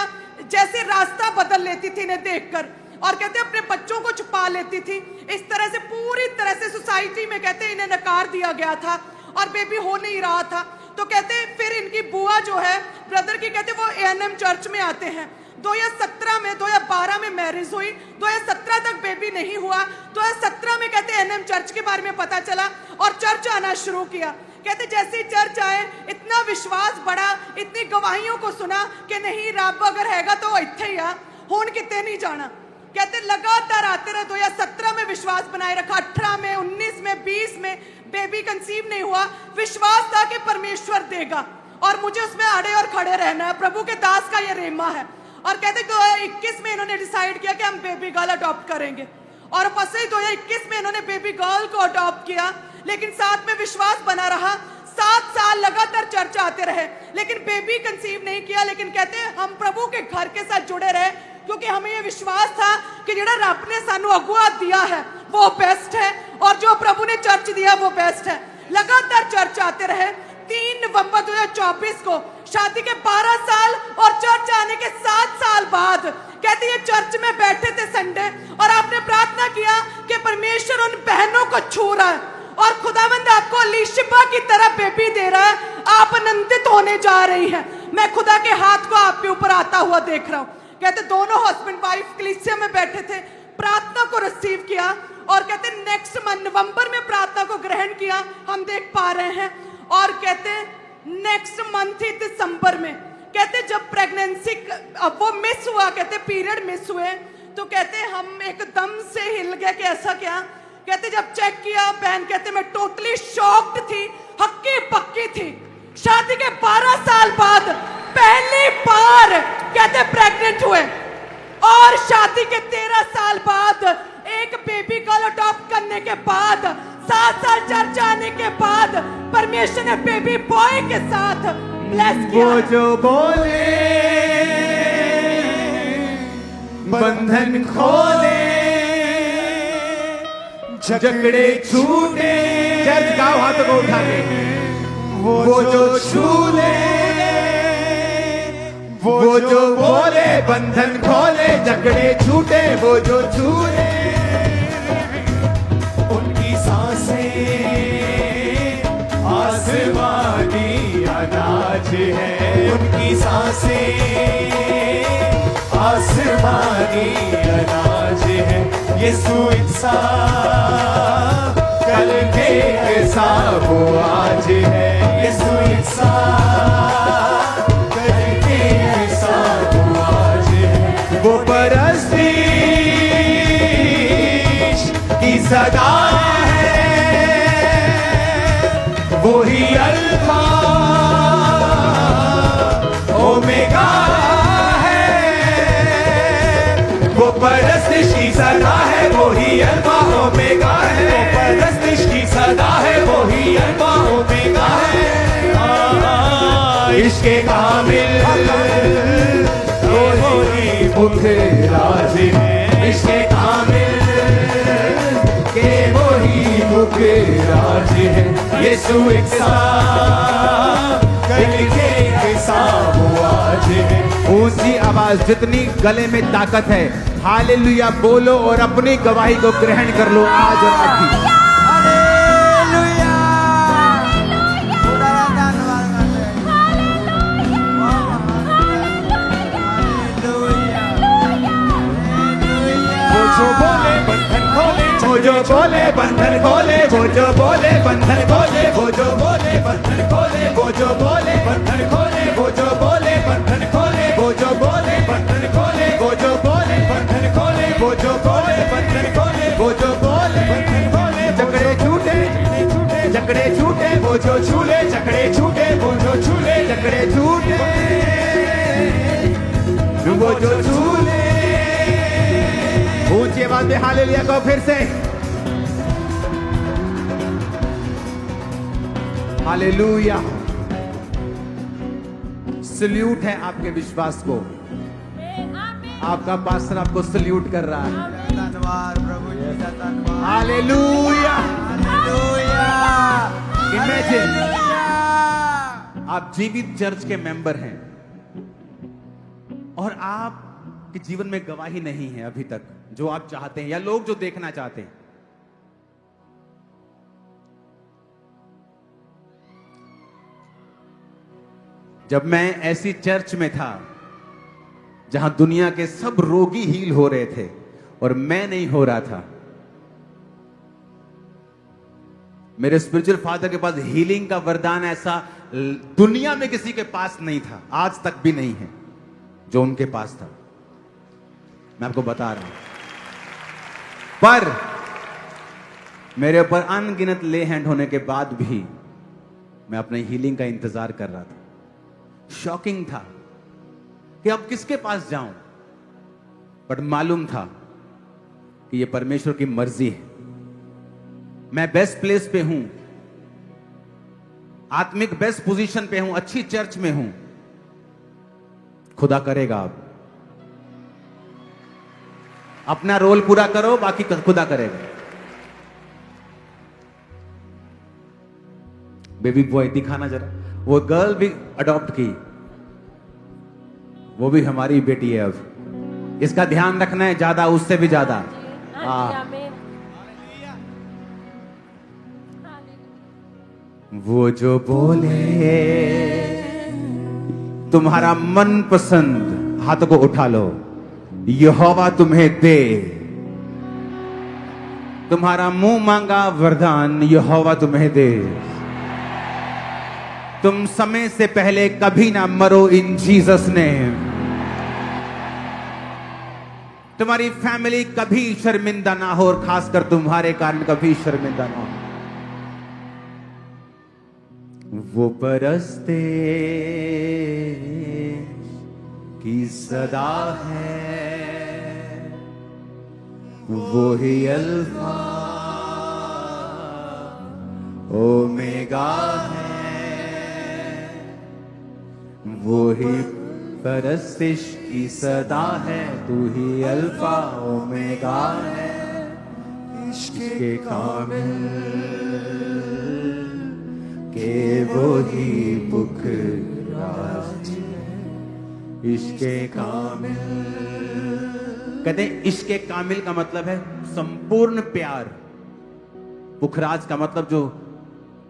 [SPEAKER 2] जैसे रास्ता बदल लेती थी इन्हें देखकर, और कहते अपने बच्चों को छुपा लेती थी। इस तरह से पूरी तरह से सोसाइटी में कहते इन्हें नकार दिया गया था और बेबी हो नहीं रहा था। तो कहते फिर इनकी बुआ जो है ब्रदर की, कहते वो एएनएम चर्च में आते हैं। 2012 में मैरिज हुई, 2017 तक बेबी नहीं हुआ। 2017 में कहते एएनएम चर्च के बारे में पता चला और चर्च आना शुरू किया। कहते जैसे ही चर्च आए इतना विश्वास बढ़ा, इतनी गवाहियों को सुना कि नहीं रब अगर हैगा तो इत्थे ही आ, हुण किते नहीं जाना। कहते लगातार आते रहे। 2017 में विश्वास बनाए रखा, 18 में, 19 में, 20 में बेबी कंसीव नहीं हुआ। विश्वास था कि परमेश्वर देगा और मुझे उसमें अड़े और खड़े रहना है। प्रभु के दास का ये रेमा है। और कहते 2021 में इन्होंने डिसाइड किया कि हम बेबी गर्ल अडॉप्ट करेंगे और बस 2021 में इन्होंने बेबी गर्ल को अडॉप्ट किया। लेकिन साथ में विश्वास बना रहा। 7 साल लगातार चर्च आते रहे लेकिन बेबी कंसीव नहीं किया। लेकिन कहते हम प्रभु के घर के साथ जुड़े रहे क्योंकि हमें ये विश्वास था कि जेड़ा रब ने सानू अगुआ दिया है वो बेस्ट है और जो प्रभु ने चर्च दिया वो बेस्ट है। लगातार चर्च आते रहे। 3 नवंबर 2024 को शादी के 12 साल और चर्च आने के 7 साल बाद कहते ये चर्च में बैठे थे संडे और आपने प्रार्थना किया कि परमेश्वर उन बहनों को छू रहा है और खुदावंद आपको अलीशिबा की तरह बेबी दे रहा है। आप आनंदित होने जा रही हैं। मैं खुदा के हाथ को आपके ऊपर आता हुआ देख रहा हूं। कहते दोनों हस्बैंड वाइफ कलीसिया में बैठे थे, प्रार्थना को रिसीव किया और कहते नेक्स्ट मंथ नवंबर में प्रार्थना को ग्रहण किया, हम देख पा रहे हैं। और कहते नेक्स्ट मंथ ही दिसंबर में कहते जब प्रेगनेंसी वो मिस हुआ, कहते पीरियड मिस हुए तो कहते हम एकदम से हिल गए कि ऐसा क्या। कहते जब चेक किया बहन कहते मैं टोटली शॉक्ड थी, हक्की पक्की थी। शादी के 12 साल बाद पहली बार कहते प्रेग्नेंट हुए और शादी के 13 साल बाद एक बेबी गर्ल अडॉप्ट करने के बाद 7 साल चर्च आने के बाद परमेश्वर ने बेबी बॉय के साथ ब्लेस किया।
[SPEAKER 1] वो जो बोले बंधन खोले, जकड़े छूटे, चर्च गाओ हाथों को उठा के, वो जो छूले, वो जो बोले बंधन खोले, जकड़े छूटे, वो जो छूले।
[SPEAKER 3] उनकी सांसें आसमानी अनाज है, उनकी सांसें आसमानी अनाज है। यीशु इंसान कल के इंसान वो आज है। यीशु इंसान कल के इंसान वो आज है। वो परस्तिश की सदा है, वो ही अल्फा ओमेगा है। वो परस्तिश की सदा है, वो ही अल्फा ओमेगा है। वो परस्तिश की सदा है, वो ही अल्फा ओमेगा है। इश्क़े कामिल वो ही मुख्य राज है। इश्क़े कामिल के वो ही मुख्य राज है। यीशु इंसान कल के इंसान वो आज है।
[SPEAKER 1] ऊंची आवाज जितनी गले में ताकत है हालेलुया बोलो और अपनी गवाही को ग्रहण कर लो आज और अभी।
[SPEAKER 3] वो जो बोले बंधन खोले, वो जो बोले बंधन खोले, वो जो बोले बंधन खोले, वो जो बोले बंधन खोले, वो जो बोले बंधन खोले, वो जो बोले बंधन खोले, वो जो बोले बंधन खोले, वो जो बोले बंधन खोले, वो जो बोले बंधन खोले। जकड़े छूटे, जकड़े छूटे, वो जो छूले, जकड़े छूटे, वो जो छूले, जकड़े छूटे, वो जो छूले।
[SPEAKER 1] ऊंची आवाज में हालेलुया को फिर से हालेलुया। सल्यूट है आपके विश्वास को। आपका पास्टर आपको सल्यूट कर रहा है।
[SPEAKER 4] धन्यवाद प्रभु जी का धन्यवाद।
[SPEAKER 1] हालेलुया।
[SPEAKER 4] हालेलुया।
[SPEAKER 1] Imagine
[SPEAKER 4] hallelujah.
[SPEAKER 1] आप जीवित चर्च के मेंबर हैं और आप कि जीवन में गवाही नहीं है अभी तक जो आप चाहते हैं या लोग जो देखना चाहते हैं। जब मैं ऐसी चर्च में था जहां दुनिया के सब रोगी हील हो रहे थे और मैं नहीं हो रहा था, मेरे स्पिरिचुअल फादर के पास हीलिंग का वरदान ऐसा दुनिया में किसी के पास नहीं था, आज तक भी नहीं है जो उनके पास था। मैं आपको बता रहा हूं। पर मेरे ऊपर अनगिनत ले हैंड होने के बाद भी मैं अपने हीलिंग का इंतजार कर रहा था। शॉकिंग था कि अब किसके पास जाऊं, बट मालूम था कि यह परमेश्वर की मर्जी है। मैं बेस्ट प्लेस पे हूं, आत्मिक बेस्ट पोजीशन पे हूं, अच्छी चर्च में हूं। खुदा करेगा। अब अपना रोल पूरा करो, बाकी खुदा करेगा। बेबी बॉय दिखाना जरा, वो गर्ल भी अडॉप्ट की, वो भी हमारी बेटी है। अब इसका ध्यान रखना है, ज्यादा, उससे भी ज्यादा। वो जो बोले तुम्हारा मनपसंद, हाथों को उठा लो, यहोवा तुम्हें दे। तुम्हारा मुंह मांगा वरदान यहोवा तुम्हें दे। तुम समय से पहले कभी ना मरो इन जीसस नेम। तुम्हारी फैमिली कभी शर्मिंदा ना हो, और खासकर तुम्हारे कारण कभी शर्मिंदा ना हो। वो परस्ते की सदा है, वो ही अल्फा ओमेगा है। वो ही परस्तिश की सदा है, तू ही अल्फा ओमेगा है। इश्क़े कामिल के वो ही पुखराज, इश्क़े कामिल। कहते हैं इश्क़े कामिल का मतलब है संपूर्ण प्यार। पुखराज का मतलब जो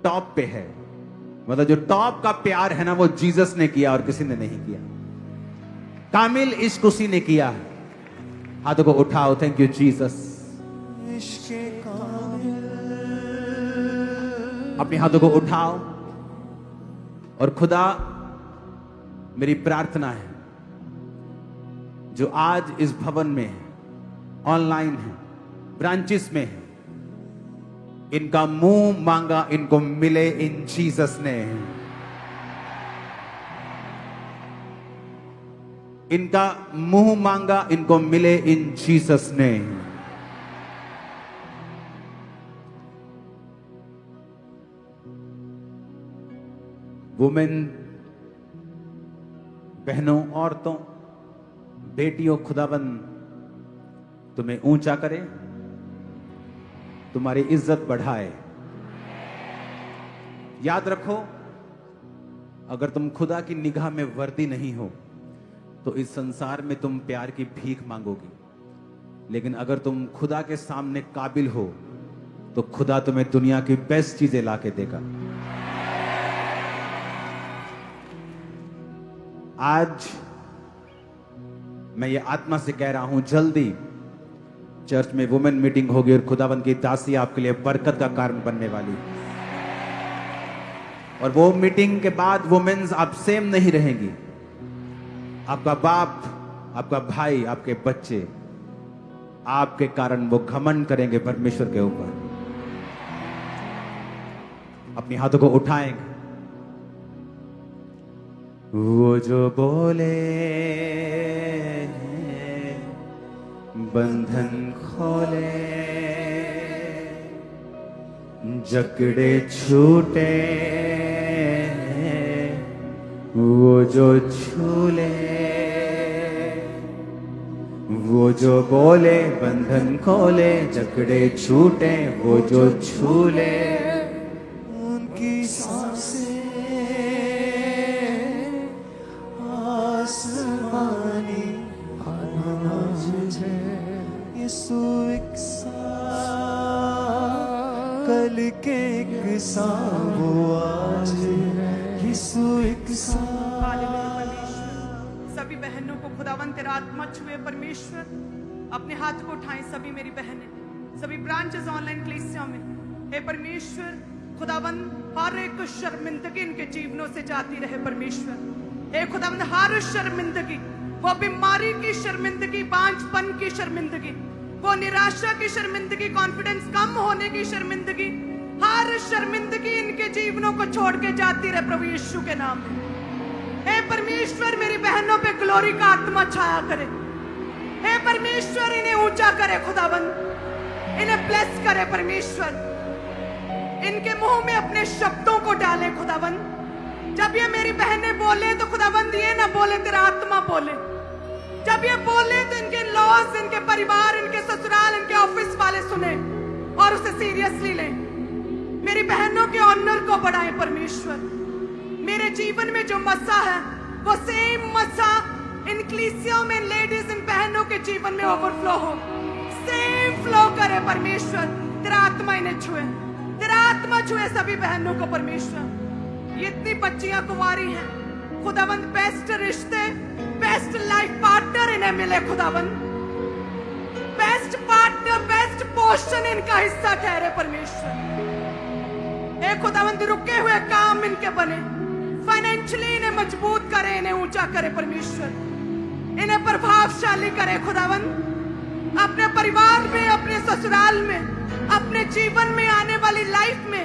[SPEAKER 1] टॉप पे है, मतलब जो टॉप का प्यार है ना, वो जीसस ने किया और किसी ने नहीं किया। कामिल इश्क उसी ने किया। हाथों को उठाओ, थैंक यू जीसस। अपने हाथों को उठाओ, और खुदा मेरी प्रार्थना है जो आज इस भवन में है, ऑनलाइन है, ब्रांचेस में है, इनका मुंह मांगा इनको मिले इन जीसस ने। इनका मुंह मांगा इनको मिले इन जीसस ने। वुमेन, बहनों, औरतों, बेटियों, खुदाबंद तुम्हें ऊंचा करे, तुम्हारी इज्जत बढ़ाए। याद रखो, अगर तुम खुदा की निगाह में वर्दी नहीं हो तो इस संसार में तुम प्यार की भीख मांगोगी, लेकिन अगर तुम खुदा के सामने काबिल हो तो खुदा तुम्हें दुनिया की बेस्ट चीजें लाके देगा। आज मैं ये आत्मा से कह रहा हूं, जल्दी चर्च में वुमेन मीटिंग होगी और खुदावंद की दासी आपके लिए बरकत का कारण बनने वाली। और वो मीटिंग के बाद वुमेन्स आप सेम नहीं रहेंगी। आपका बाप, आपका भाई, आपके बच्चे आपके कारण वो घमंड करेंगे परमेश्वर के ऊपर। अपने हाथों को उठाएंगे। वो जो बोले बंधन खोले, जकड़े छूटे, वो जो छूले, वो जो बोले बंधन खोले, जकड़े छूटे, वो जो छूले, उनकी सांसें आसमानी आवाज है। यीशु एक सा, कल के एक सा वो आज है। यीशु एक सा।
[SPEAKER 2] सभी बहनों को खुदावंद तेरा आत्मा छुए परमेश्वर। अपने हाथ को उठाएं सभी मेरी बहनें, सभी ब्रांचेस ऑनलाइन कलीसिया में। हे परमेश्वर, खुदावंद हर एक शर्मिंदगी इनके जीवनों से जाती रहे परमेश्वर। हे खुदावंद हर शर्मिंदगी, वो बीमारी की शर्मिंदगी, बांझपन की शर्मिंदगी, वो निराशा की शर्मिंदगी, कॉन्फिडेंस कम होने की शर्मिंदगी, हर शर्मिंदगी इनके जीवनों को छोड़ के जाती रहे प्रभु यीशु के नाम में। हे परमेश्वर, मेरी बहनों पे ग्लोरी का आत्मा छाया करे। हे परमेश्वर, इन्हें ऊंचा करे खुदाबंद, इन्हें ब्लेस करे परमेश्वर, इनके मुंह में अपने शब्दों को डाले खुदाबंद। जब ये मेरी बहनें बोले तो खुदाबंद ये ना बोले, तेरा आत्मा बोले। जब ये बोले तो इनके लॉज, इनके परिवार, इनके ससुराल, इनके ऑफिस वाले सुने और उसे सीरियसली लें। मेरी बहनों के ऑनर को बढ़ाएं परमेश्वर। मेरे जीवन में जो मसा है वो सेम मसा इन कलीसियाओं में, लेडीज, इन बहनों के जीवन में ओवरफ्लो हो, सेम फ्लो करे परमेश्वर। तेरा आत्मा इन्हें छुए, तेरा आत्मा छुए सभी बहनों को परमेश्वर। ये इतनी बच्चियां कुंवारी हैं खुदाबंद, बेस्ट रिश्ते, बेस्ट लाइफ पार्टनर इन्हें मिले खुदाबंद, बेस्ट पार्टनर, बेस्ट पोर्शन इनका हिस्सा ठहरे परमेश्वर। ए खुदाबंद, रुके हुए काम इनके बने, फाइनेंशियली इन्हें मजबूत करे, इन्हें ऊंचा करे परमेश्वर, इन्हें प्रभावशाली करे खुदाबंद। अपने परिवार में, अपने ससुराल में, अपने जीवन में आने वाली लाइफ में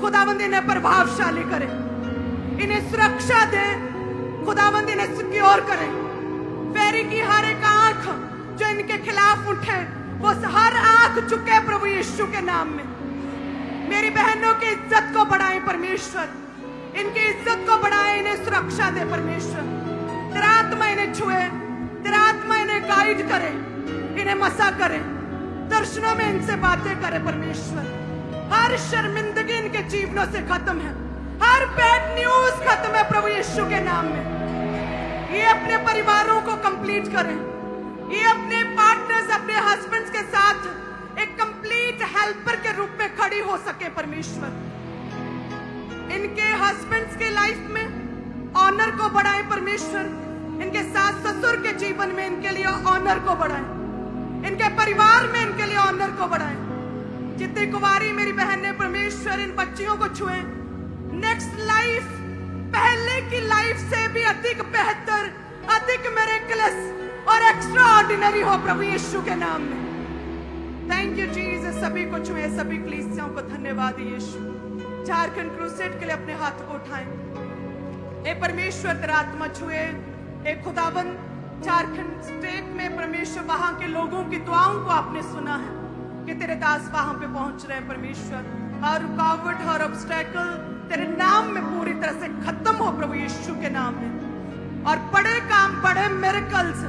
[SPEAKER 2] खुदाबंद इन्हें प्रभावशाली करे, इन्हें सुरक्षा दे खुदाबंद, इन्हें सिक्योर करे। फेरी की हर एक आंख जो इनके खिलाफ उठे वो हर आंख चुके प्रभु यीशु के नाम में। मेरी बहनों की इज्जत को बढ़ाए परमेश्वर, इनकी इज्जत को बढ़ाए, इन्हें सुरक्षा दे परमेश्वर। तेरा आत्मा इन्हें छुए, तेरा आत्मा इन्हें गाइड करे, इन्हें मसा करे, दर्शनों में इनसे बातें करे परमेश्वर। हर शर्मिंदगी इनके जीवनों से खत्म है, हर बैड न्यूज खत्म है प्रभु यीशु के नाम में। ये अपने परिवारों को कंप्लीट करें, ये अपने पार्टनर्स, अपने हस्बैंड्स के साथ एक कंप्लीट हेल्पर के रूप में खड़ी हो सके परमेश्वर। इनके हस्बैंड्स के लाइफ में ऑनर को बढ़ाए परमेश्वर, इनके सास ससुर के जीवन में इनके लिए ऑनर को बढ़ाए, इनके परिवार में इनके लिए ऑनर को बढ़ाए। जितनी कुंवारी मेरी बहन ने परमेश्वर इन बच्चियों को छुए, नेक्स्ट लाइफ पहले की लाइफ से भी अधिक बेहतर, अधिक मिरेकलस और एक्स्ट्रा ऑर्डिनरी हो प्रभु यीशु के नाम में। Thank you Jesus. सभी को छुए, सभी कलीसियाओं को धन्यवाद यीशु। झारखंड क्रूसेड के लिए अपने हाथ को उठाएं। हे परमेश्वर, तेरा आत्मा छुए। हे खुदाबंद, झारखंड स्टेट में परमेश्वर वहां के लोगों की दुआओं को आपने सुना है कि तेरे दास वहां पे पहुंच रहे हैं परमेश्वर। हर रुकावट, हर ऑब्स्टेकल तेरे नाम में पूरी तरह से खत्म हो प्रभु यीशु के नाम में। और बड़े काम, बड़े मिरेकल्स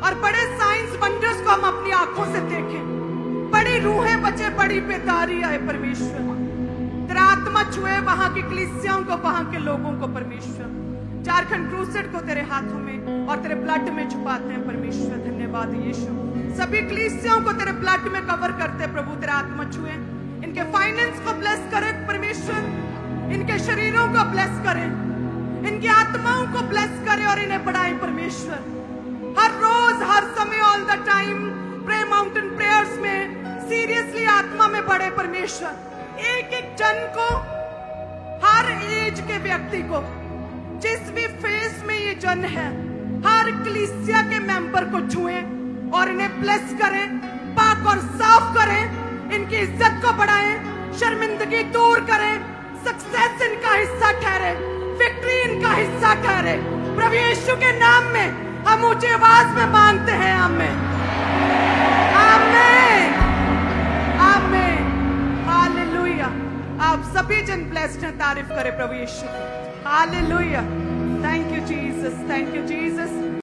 [SPEAKER 2] और बड़े साइंस वंडर्स को हम अपनी आंखों से देखें। बड़ी रूहें बचे, बड़ी बेदारी आए परमेश्वर। तेरा आत्मा छुए वहां की कलीसियाओं को, वहां के लोगों को परमेश्वर। झारखंड क्रूसेड को तेरे हाथों में और तेरे ब्लड में छुपाते हैं परमेश्वर। धन्यवाद यीशु। सभी कलीसियाओं को तेरे ब्लड में कवर करते हैं प्रभु। तेरा आत्मा छुए, इनके फाइनेंस को ब्लेस करे परमेश्वर, इनके शरीरों को ब्लेस करे, इनकी आत्माओं को ब्लेस करे और इन्हें बढ़ाए परमेश्वर। हर रोज, हर समय, all the time pray mountain prayers में सीरियसली आत्मा में बढ़े परमेश्वर। एक एक जन को, हर एज के व्यक्ति को, जिस भी फेस में ये जन है, हर कलीसिया के मेंबर को छुए और इन्हें ब्लेस करें, पाक और साफ करें, इनकी इज्जत को बढ़ाएं, शर्मिंदगी दूर करें, सक्सेस इनका हिस्सा ठहरे, विक्ट्री इनका हिस्सा ठहरे। प्रभु यीशु के नाम में हम ऊंची आवाज में मांगते हैं, आमीन, आमीन, आमीन, हालेलुया। आप सभी जन ब्लेस्ड हैं, तारीफ करें प्रभु यीशु की। Hallelujah. Thank you Jesus, thank you Jesus.